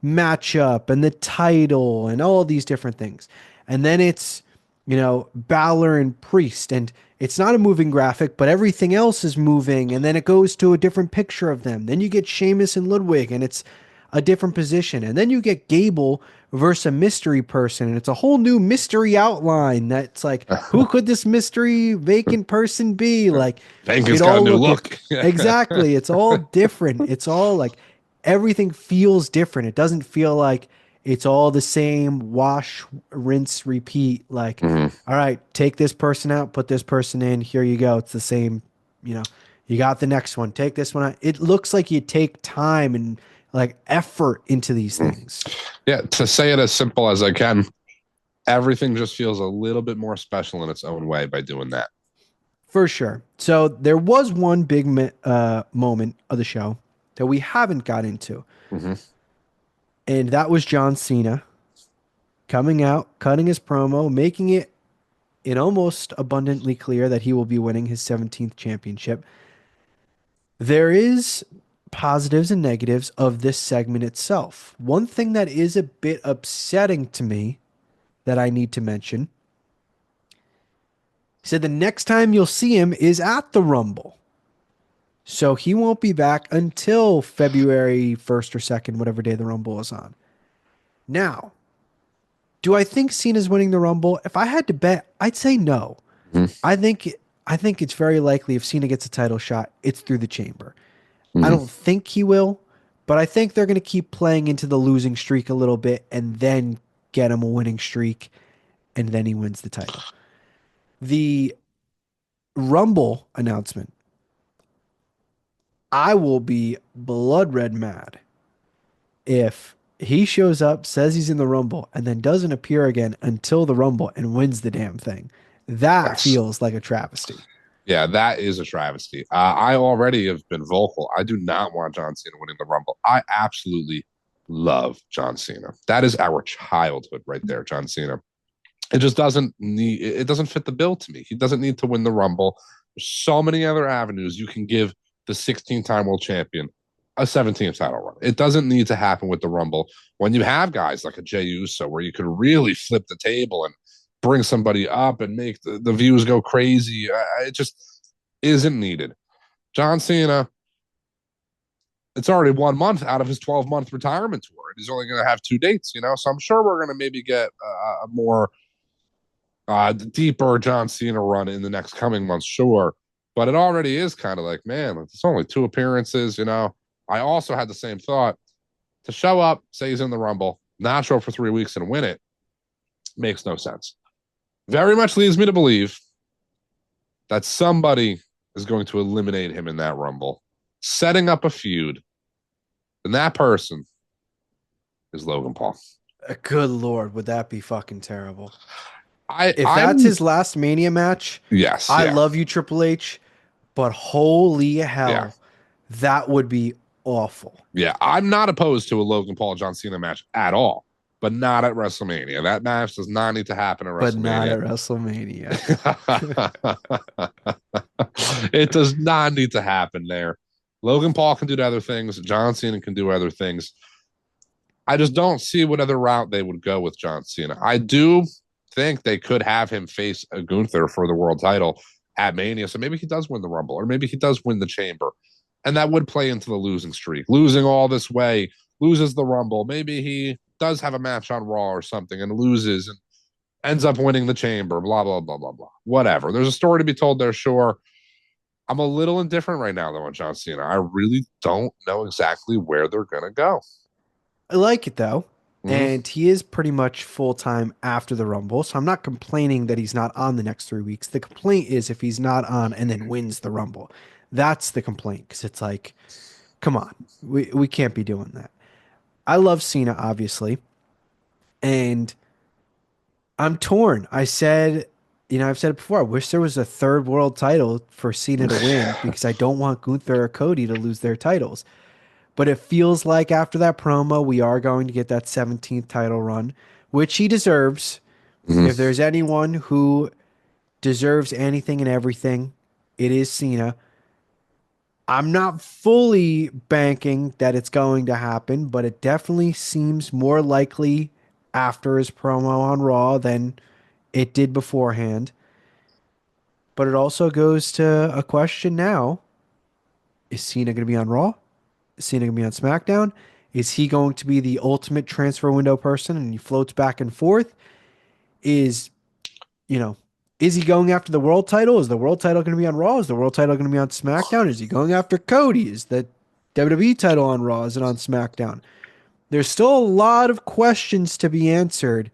matchup and the title and all these different things. And then it's, Balor and Priest, and it's not a moving graphic, but everything else is moving, and then it goes to a different picture of them. Then you get Sheamus and Ludwig, and it's a different position. And then you get Gable versus a mystery person, and it's a whole new mystery outline that's like, who could this mystery vacant person be? Like, Vegas it got a all new look look. exactly. It's all different. It's all like everything feels different. It doesn't feel like it's all the same wash, rinse, repeat. Like, Mm-hmm. all right, take this person out, put this person in. Here you go. It's the same, you know, you got the next one. Take this one out. It looks like you take time and like effort into these things. Yeah, to say it as simple as I can, everything just feels a little bit more special in its own way by doing that. For sure. So there was one big moment of the show that we haven't got into, Mm-hmm. and that was John Cena coming out, cutting his promo, making it almost abundantly clear that he will be winning his 17th championship. There is positives and negatives of this segment itself. One thing that is a bit upsetting to me that I need to mention. He said the next time you'll see him is at the Rumble. So he won't be back until February 1st or 2nd, whatever day the Rumble is on. Now, do I think Cena's winning the Rumble? If I had to bet, I'd say no. I think I think it's very likely if Cena gets a title shot, it's through the chamber. I Mm-hmm. don't think he will, but I think they're going to keep playing into the losing streak a little bit and then get him a winning streak and then he wins the title. The Rumble announcement, I will be blood red mad if he shows up, says he's in the Rumble, and then doesn't appear again until the Rumble and wins the damn thing. That Yes. feels like a travesty. Yeah, that is a travesty. I already have been vocal. I do not want John Cena winning the Rumble. I absolutely love John Cena. That is our childhood right there, John Cena. It just doesn't need. It doesn't fit the bill to me. He doesn't need to win the Rumble. There's so many other avenues you can give the 16-time world champion a 17th title run. It doesn't need to happen with the Rumble when you have guys like a Jey Uso where you could really flip the table and bring somebody up and make the views go crazy. It just isn't needed. John Cena, it's already 1 month out of his 12-month retirement tour, and he's only going to have 2 dates, So I'm sure we're going to maybe get a more deeper John Cena run in the next coming months, sure. But it already is kind of like, man, it's only 2 appearances. I also had the same thought. To show up, say he's in the Rumble, not show up for 3 weeks and win it, makes no sense. Very much leads me to believe that somebody is going to eliminate him in that Rumble, setting up a feud. And that person is Logan Paul. Good Lord, would that be fucking terrible? I If I'm that's his last Mania match, yes, I yeah, love you, Triple H, but holy yeah. hell, that would be awful. Yeah, I'm not opposed to a Logan Paul John Cena match at all, but not at WrestleMania. That match does not need to happen at But not WrestleMania. at WrestleMania. It does not need to happen there. Logan Paul can do other things. John Cena can do other things. I just don't see what other route they would go with John Cena. I do think they could have him face a Gunther for the world title at Mania. So maybe he does win the Rumble, or maybe he does win the Chamber. And that would play into the losing streak. Losing all this way, loses the Rumble. Maybe he does have a match on Raw or something and loses and ends up winning the chamber, blah, blah, blah, blah, blah. Whatever. There's a story to be told there, sure. I'm a little indifferent right now, though, on John Cena. I really don't know exactly where they're going to go. I like it though. Mm-hmm. And he is pretty much full time after the Rumble. So I'm not complaining that he's not on the next 3 weeks. The complaint is if he's not on and then wins the Rumble. That's the complaint because it's like, come on, we can't be doing that. I love Cena, obviously. And I'm torn. I've said it before. I wish there was a third world title for Cena to win because I don't want Gunther or Cody to lose their titles. But it feels like after that promo, we are going to get that 17th title run, which he deserves. If Mm-hmm. there's anyone who deserves anything and everything, it is Cena. I'm not fully banking that it's going to happen, but it definitely seems more likely after his promo on Raw than it did beforehand. But it also goes to a question now. Is Cena going to be on Raw? Is Cena going to be on SmackDown? Is he going to be the ultimate transfer window person and he floats back and forth? Is, you know, is he going after the world title? Is the world title going to be on Raw? Is the world title going to be on SmackDown? Is he going after Cody? Is the WWE title on Raw? Is it on SmackDown? There's still a lot of questions to be answered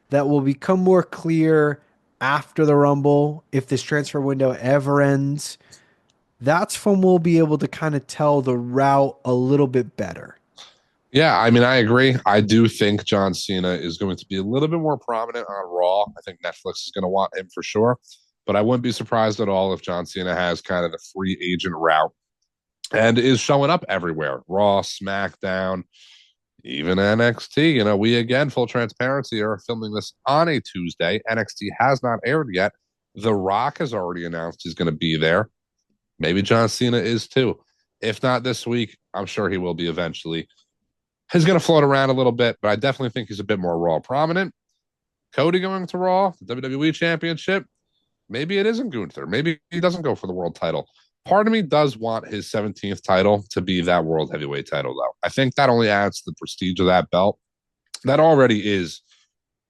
that will become more clear after the Rumble if this transfer window ever ends. That's when we'll be able to kind of tell the route a little bit better. Yeah, I mean, I agree. I do think John Cena is going to be a little bit more prominent on Raw. I think Netflix is going to want him for sure. But I wouldn't be surprised at all if John Cena has kind of the free agent route and is showing up everywhere. Raw, SmackDown, even NXT. We again, full transparency, are filming this on a Tuesday. NXT has not aired yet. The Rock has already announced he's going to be there. Maybe John Cena is too. If not this week, I'm sure he will be eventually. He's going to float around a little bit, but I definitely think he's a bit more Raw prominent. Cody going to Raw, the WWE Championship. Maybe it isn't Gunther. Maybe he doesn't go for the world title. Part of me does want his 17th title to be that world heavyweight title, though. I think that only adds to the prestige of that belt. That already is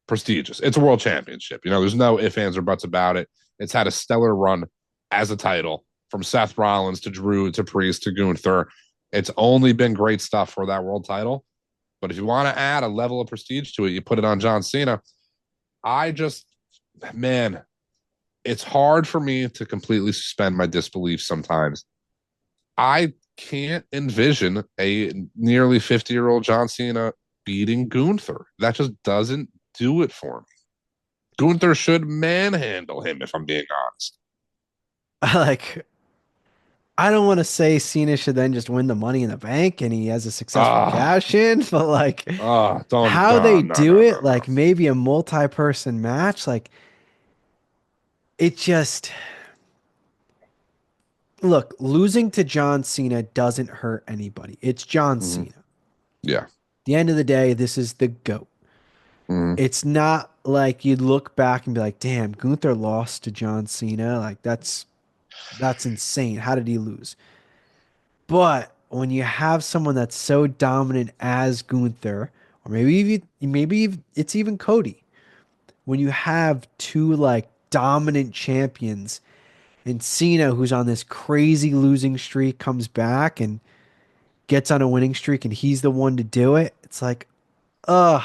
prestigious. It's a world championship. There's no ifs, ands, or buts about it. It's had a stellar run as a title from Seth Rollins to Drew to Priest to Gunther. It's only been great stuff for that world title. But if you want to add a level of prestige to it, you put it on John Cena. I just, man, it's hard for me to completely suspend my disbelief sometimes. I can't envision a nearly 50-year-old John Cena beating Gunther. That just doesn't do it for me. Gunther should manhandle him, if I'm being honest. Like, I don't want to say Cena should then just win the money in the bank and he has a successful Ah, cash in, but like don't, how no, they no, do no, it, no, no. like maybe a multi-person match, like it just look, losing to John Cena doesn't hurt anybody. It's John Mm-hmm. Cena. At Yeah. the end of the day, this is the GOAT. Mm-hmm. It's not like you'd look back and be like, damn, Gunther lost to John Cena. Like that's insane. How did he lose? But when you have someone that's so dominant as Gunther, or maybe it's even Cody, when you have two like dominant champions and Cena, who's on this crazy losing streak, comes back and gets on a winning streak and he's the one to do it, it's like, ugh.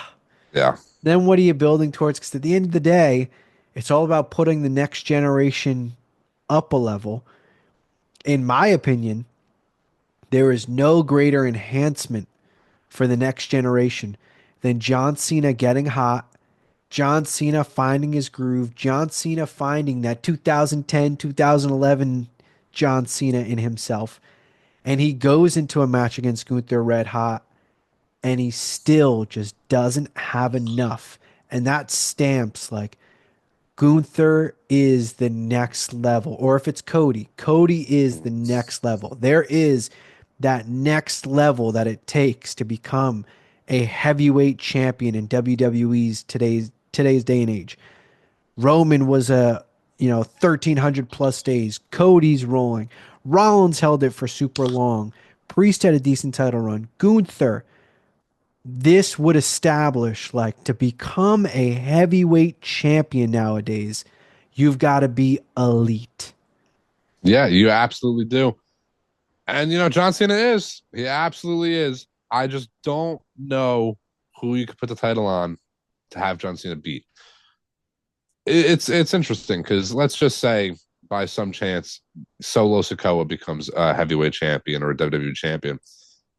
Yeah. Then what are you building towards? Because at the end of the day, it's all about putting the next generation up a level. In my opinion, there is no greater enhancement for the next generation than John Cena getting hot, John Cena finding his groove, John Cena finding that 2010, 2011 John Cena in himself. And he goes into a match against Gunther Red Hot and he still just doesn't have enough. And that stamps like Gunther is the next level. Or if it's Cody, Cody is the next level. There is that next level that it takes to become a heavyweight champion in WWE's today's day and age. Roman was a 1300 plus days. Cody's rolling. Rollins held it for super long. Priest had a decent title run. Gunther, this would establish like to become a heavyweight champion nowadays, you've got to be elite. Yeah, you absolutely do. And John Cena is. He absolutely is. I just don't know who you could put the title on to have John Cena beat. It's interesting because let's just say by some chance Solo Sikoa becomes a heavyweight champion or a WWE champion.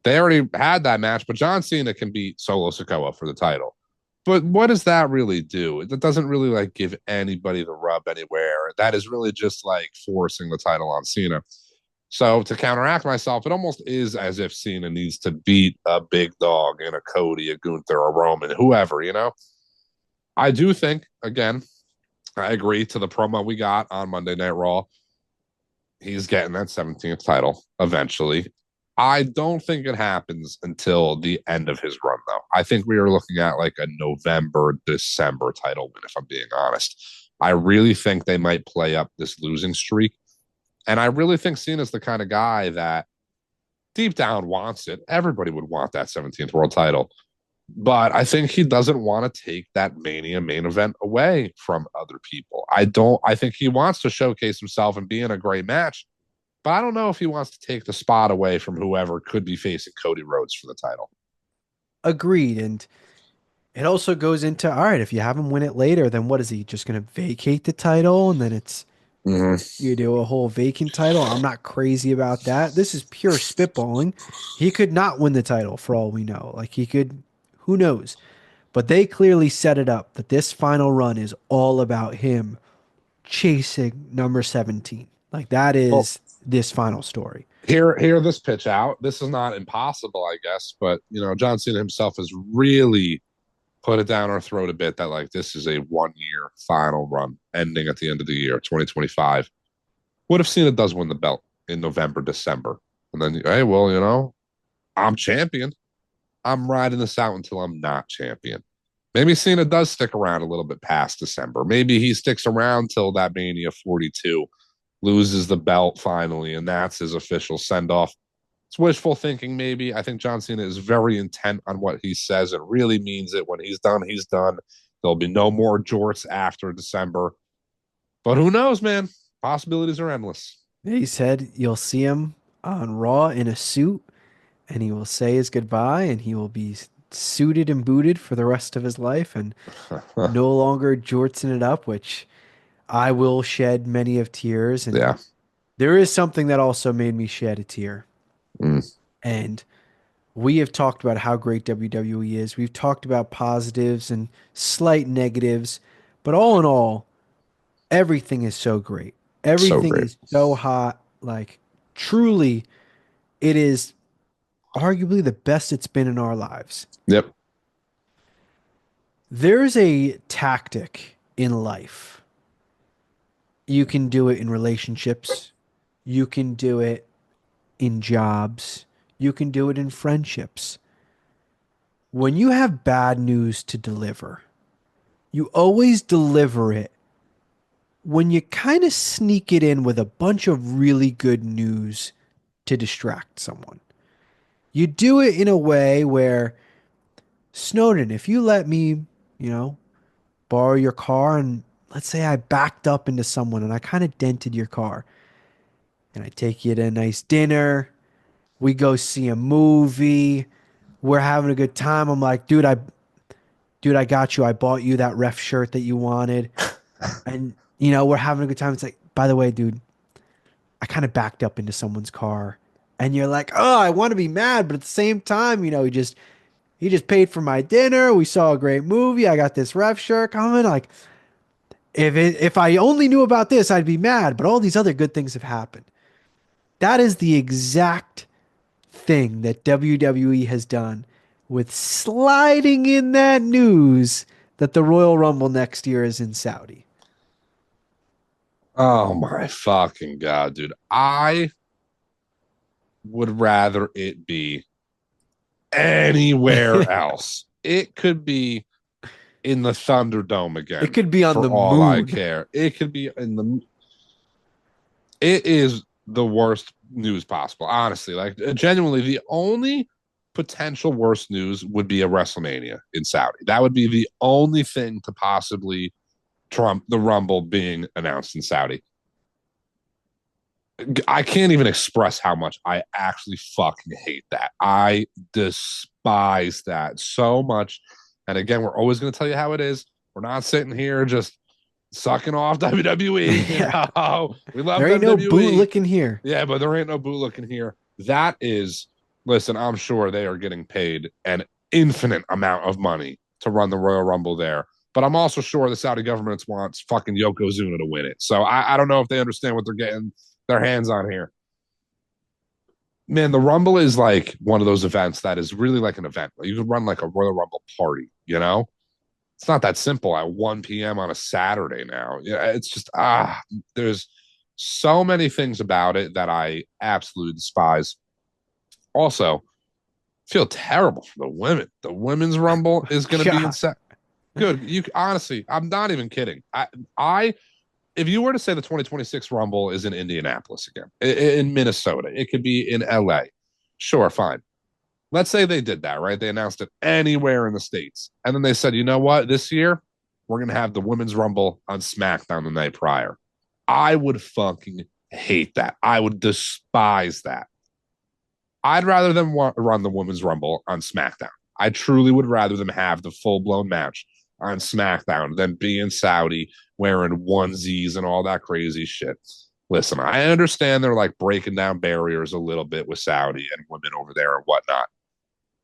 They already had that match, but John Cena can beat Solo Sikoa for the title. But what does that really do? It doesn't really like give anybody the rub anywhere. That is really just like forcing the title on Cena. So to counteract myself, it almost is as if Cena needs to beat a big dog in a Cody, a Gunther, a Roman, whoever. I do think, again, I agree to the promo we got on Monday Night Raw. He's getting that 17th title eventually. I don't think it happens until the end of his run, though. I think we are looking at like a November, December title win, if I'm being honest. I really think they might play up this losing streak. And I really think Cena's the kind of guy that deep down wants it. Everybody would want that 17th world title. But I think he doesn't want to take that Mania main event away from other people. I think he wants to showcase himself and be in a great match, but I don't know if he wants to take the spot away from whoever could be facing Cody Rhodes for the title. Agreed. And it also goes into, all right, if you have him win it later, then what is he just going to vacate the title? And then it's, Mm-hmm. you do a whole vacant title. I'm not crazy about that. This is pure spitballing. He could not win the title for all we know. Like he could, who knows? But they clearly set it up that this final run is all about him chasing number 17. Like that Well, is this final story. hear this pitch out. This is not impossible, I guess, but John Cena himself has really put it down our throat a bit that like this is a 1 year final run ending at the end of the year, 2025. What if Cena does win the belt in November, December? And then, hey, well, I'm champion. I'm riding this out until I'm not champion. Maybe Cena does stick around a little bit past December. Maybe he sticks around till that Mania 42, loses the belt finally, and that's his official send off. It's wishful thinking, maybe. I think John Cena is very intent on what he says and really means it. When he's done, he's done. There'll be no more jorts after December. But who knows, man? Possibilities are endless. He said you'll see him on Raw in a suit and he will say his goodbye and he will be suited and booted for the rest of his life and no longer jortsing it up, which I will shed many of tears. And Yeah. there is something that also made me shed a tear. Mm. And we have talked about how great WWE is. We've talked about positives and slight negatives, but all in all, everything is so great. So Everything great. is so hot. Like, truly, it is arguably the best it's been in our lives. Yep. There's a tactic in life. You can do it in relationships, you can do it in jobs, you can do it in friendships. When you have bad news to deliver, you always deliver it when you kind of sneak it in with a bunch of really good news to distract someone. You do it in a way where, Snowden, if you let me, you know, borrow your car and let's say I backed up into someone and I kind of dented your car and I take you to a nice dinner, we go see a movie, we're having a good time. I'm like, dude, I got you. I bought you that ref shirt that you wanted. And we're having a good time. It's like, by the way, dude, I kind of backed up into someone's car. And you're like, oh, I want to be mad, but at the same time, he just paid for my dinner. We saw a great movie. I got this ref shirt coming. Like, if I only knew about this, I'd be mad. But all these other good things have happened. That is the exact thing that WWE has done with sliding in that news that the Royal Rumble next year is in Saudi. Oh my fucking god, dude. I would rather it be anywhere It else. It could be in the Thunderdome again could be on for the all I moon. care. It could be in the it is the worst news possible, honestly. Like genuinely the only potential worst news would be a WrestleMania in Saudi. That would be the only thing to possibly trump the Rumble being announced in Saudi. I can't even express how much I actually fucking hate that. I despise that so much. And again, we're always going to tell you how it is. We're not sitting here just sucking off WWE. You Yeah. know, we love There ain't no WWE. bootlicking here. Yeah, but there ain't no bootlicking here. That is, listen, I'm sure they are getting paid an infinite amount of money to run the Royal Rumble there. But I'm also sure the Saudi government wants fucking Yokozuna to win it. So I don't know if they understand what they're getting their hands on here. Man, the Rumble is like one of those events that is really like an event. You could run like a Royal Rumble party, you know? It's not that simple at 1 p.m. on a Saturday now. Yeah, it's just there's so many things about it that I absolutely despise. Also, feel terrible for the women. The women's rumble is going to be Yeah. insane. Good. You honestly, I'm not even kidding. I if you were to say the 2026 Rumble is in Indianapolis again, in Minnesota, it could be in LA. Sure, fine. Let's say they did that, right? They announced it anywhere in the States. And then they said, you know what? This year, we're going to have the Women's Rumble on SmackDown the night prior. I would fucking hate that. I would despise that. I'd rather them run the Women's Rumble on SmackDown. I truly would rather them have the full blown match on SmackDown than be in Saudi wearing onesies and all that crazy shit. Listen, I understand they're like breaking down barriers a little bit with Saudi and women over there and whatnot.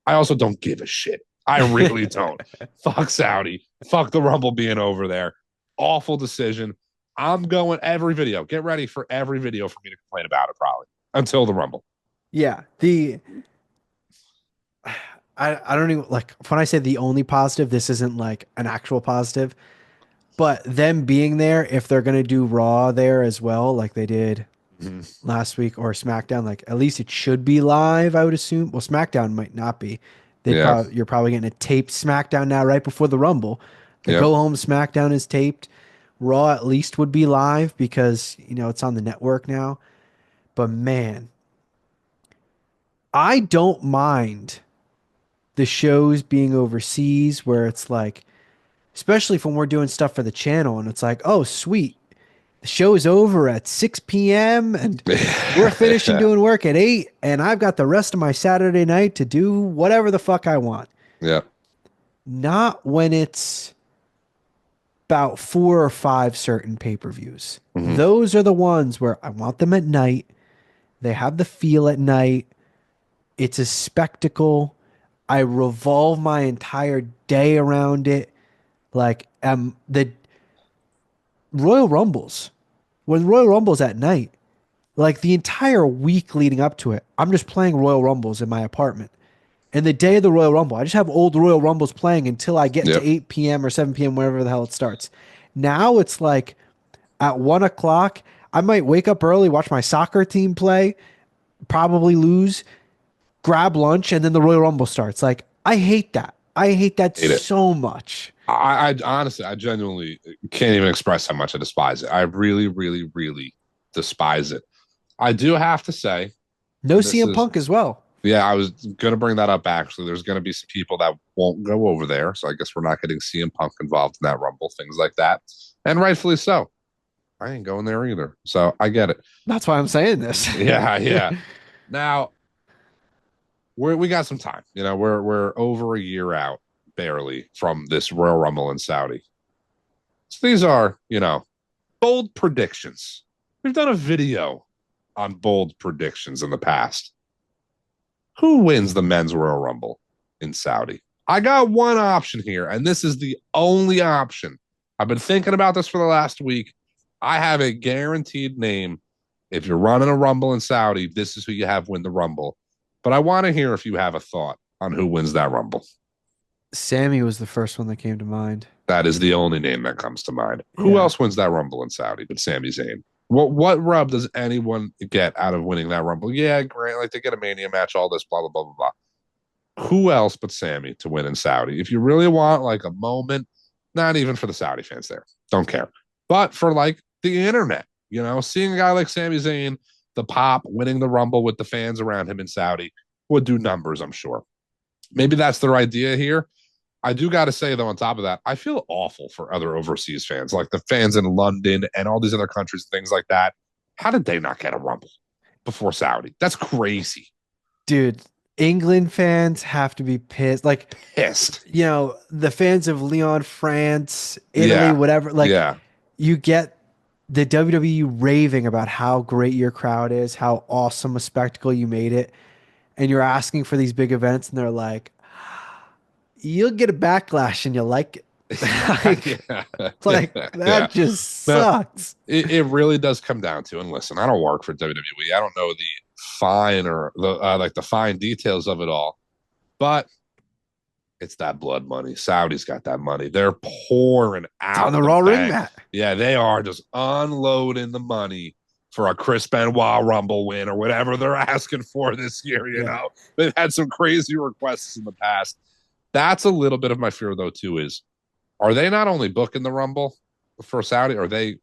I also don't give a shit. I really don't. Fuck Saudi. Fuck the Rumble being over there. Awful decision. I'm going every video. Get ready for every video for me to complain about it, probably until the Rumble. Yeah. I don't even like when I say the only positive, this isn't like an actual positive, but them being there, if they're gonna do Raw there as well, like they did Mm-hmm. last week or SmackDown, like at least it should be live, I would assume. Well, SmackDown might not be. Yeah. You're probably getting a taped SmackDown now right before the Rumble. The Yep. go home SmackDown is taped. Raw at least would be live because, it's on the network now. But man, I don't mind the shows being overseas where it's like, especially when we're doing stuff for the channel and it's like, oh, sweet. The show is over at 6 p.m. and we're finishing doing work at 8 and I've got the rest of my Saturday night to do whatever the fuck I want. Yeah. Not when it's about 4 or 5 certain pay-per-views. Mm-hmm. Those are the ones where I want them at night. They have the feel at night. It's a spectacle. I revolve my entire day around it. Like the Royal Rumbles. When Royal Rumbles at night, like the entire week leading up to it, I'm just playing Royal Rumbles in my apartment. And the day of the Royal Rumble, I just have old Royal Rumbles playing until I get to Yep. 8 p.m. or 7 p.m., wherever the hell it starts. Now it's like at 1 o'clock, I might wake up early, watch my soccer team play, probably lose, grab lunch, and then the Royal Rumble starts. Like, I hate that. I hate that Hate it. so much. I honestly, I genuinely can't even express how much I despise it. I really, really, really despise it. I do have to say, No this CM is, Punk as well. yeah, I was going to bring that up actually. There's going to be some people that won't go over there. So I guess we're not getting CM Punk involved in that Rumble, things like that. And rightfully so. I ain't going there either. So I get it. That's why I'm saying this. Yeah, yeah. Now, we got some time. We're over a year out barely from this Royal Rumble in Saudi. So these are, bold predictions. We've done a video on bold predictions in the past. Who wins the men's Royal Rumble in Saudi? I got one option here, and this is the only option. I've been thinking about this for the last week. I have a guaranteed name. If you're running a Rumble in Saudi, this is who you have win the Rumble. But I want to hear if you have a thought on who wins that Rumble. Sammy was the first one that came to mind. That is the only name that comes to mind. Who else wins that Rumble in Saudi but Sami Zayn? What rub does anyone get out of winning that Rumble? Yeah, great. Like they get a Mania match, all this, blah, blah, blah, blah, blah. Who else but Sammy to win in Saudi? If you really want like a moment, not even for the Saudi fans there, don't care. But for like the internet, seeing a guy like Sami Zayn, the pop, winning the Rumble with the fans around him in Saudi would do numbers, I'm sure. maybe that's their idea here. I do got to say, though, on top of that, I feel awful for other overseas fans, like the fans in London and all these other countries, things like that. How did they not get a Rumble before Saudi? That's crazy. Dude, England fans have to be pissed. Like, Pissed. the fans of Lyon, France, Italy, Yeah. whatever, like Yeah. you get the WWE raving about how great your crowd is, how awesome a spectacle you made it, and you're asking for these big events, and they're like, you'll get a backlash and you'll like it. like, Yeah. like Yeah. Yeah. that just Now, sucks. it really does come down to, and listen, I don't work for WWE. I don't know the fine or the like the fine details of it all, but it's that blood money. Saudi's got that money. They're pouring It's on out the the Raw ring bank. mat. Yeah, they are just unloading the money for a Chris Benoit Rumble win or whatever they're asking for this year. Yeah. They've had some crazy requests in the past. That's a little bit of my fear, though, too, is are they not only booking the Rumble for Saudi, are they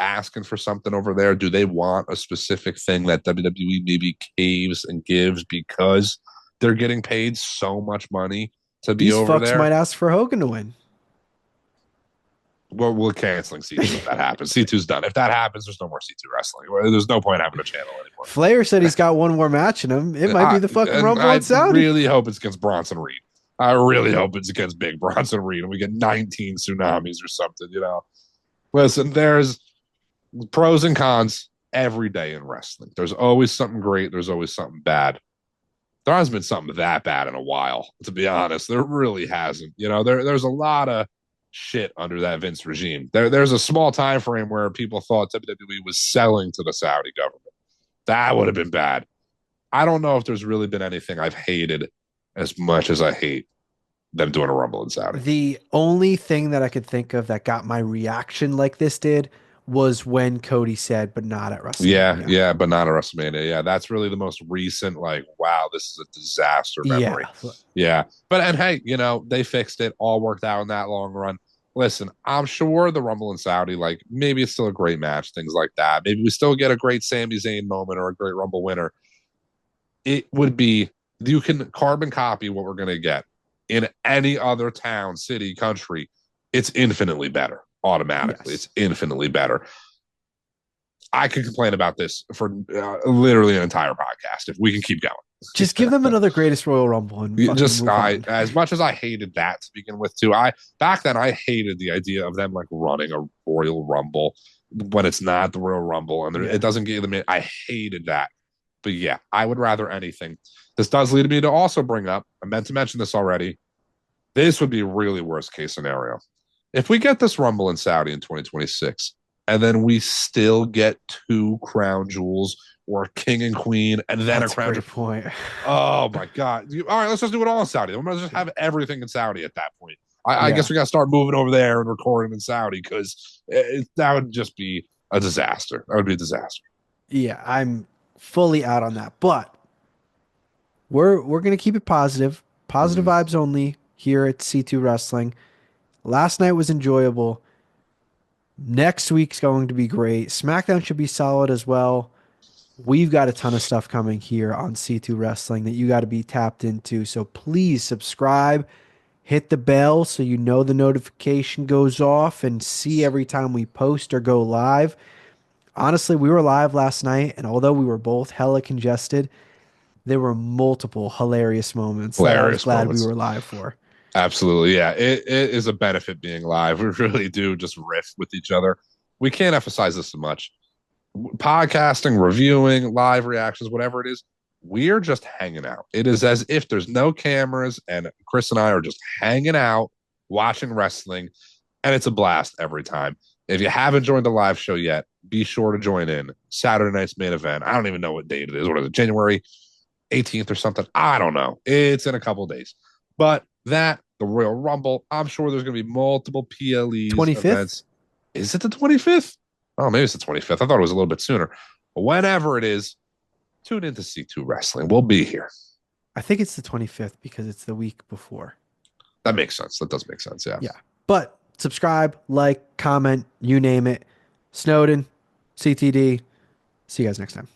asking for something over there? Do they want a specific thing that WWE maybe caves and gives because they're getting paid so much money to be These over fucks there? might ask for Hogan to win. Well, we're canceling C2 if that happens. C2's done. If that happens, there's no more C2 wrestling. There's no point having a channel anymore. Flair said he's got one more match in him. It might be the fucking Rumble I in Saudi. really hope it's against Bronson Reed. I really hope it's against Big Bronson Reed and we get 19 tsunamis or something. Listen, there's pros and cons every day in wrestling. There's always something great. There's always something bad. There hasn't been something that bad in a while, to be honest. There really hasn't. There's a lot of shit under that Vince regime. There's a small time frame where people thought WWE was selling to the Saudi government. That would have been bad. I don't know if there's really been anything I've hated as much as I hate them doing a Rumble in Saudi. The only thing that I could think of that got my reaction like this did was when Cody said, but not at Yeah, WrestleMania. yeah, but not a WrestleMania. Yeah, that's really the most recent, like, wow, this is a disaster memory. Yeah. Yeah. And hey, they fixed it, all worked out in that long run. Listen, I'm sure the Rumble in Saudi, like, maybe it's still a great match, things like that. Maybe we still get a great Sami Zayn moment or a great Rumble winner. It would be, you can carbon copy what we're going to get in any other town, city, country. It's infinitely better automatically. Yes. It's infinitely better. I could complain about this for literally an entire podcast if we can keep going. Just give them another Greatest Royal Rumble and fucking Just move on. as much as I hated that to begin with too, I back then I hated the idea of them like running a Royal Rumble when it's not the Royal Rumble and it doesn't give them. I hated that, but yeah, I would rather anything. This does lead me to also bring up. I meant to mention this already. This would be really worst case scenario if we get this Rumble in Saudi in 2026, and then we still get two crown jewels or king and queen, and then That's a crown. a great point. Oh my god! All right, let's just do it all in Saudi. Let's just have everything in Saudi at that point. I guess we got to start moving over there and recording in Saudi because that would just be a disaster. That would be a disaster. Yeah, I'm fully out on that, but we're gonna keep it positive, positive vibes only here at C2 Wrestling. Last night was enjoyable. Next week's going to be great. SmackDown should be solid as well. We've got a ton of stuff coming here on C2 Wrestling that you got to be tapped into. So please subscribe, hit the bell so you know the notification goes off and see every time we post or go live. Honestly, we were live last night, and although we were both hella congested, there were multiple hilarious moments that I was Hilarious glad we moments. were live for. Absolutely, yeah. It is a benefit being live. We really do just riff with each other. We can't emphasize this so much. Podcasting, reviewing, live reactions, whatever it is, we're just hanging out. It is as if there's no cameras and Chris and I are just hanging out, watching wrestling, and it's a blast every time. If you haven't joined the live show yet, be sure to join in. Saturday night's main event. I don't even know what date it is. What is it? January 18th or something? I don't know. It's in a couple days. But the Royal Rumble, I'm sure there's going to be multiple PLEs 25th? events. Is it the 25th? Oh, maybe it's the 25th. I thought it was a little bit sooner. But whenever it is, tune into C2 Wrestling. We'll be here. I think it's the 25th because it's the week before. That makes sense. That does make sense. Yeah. Yeah. But subscribe, like, comment, you name it. Snowden, CTD. See you guys next time.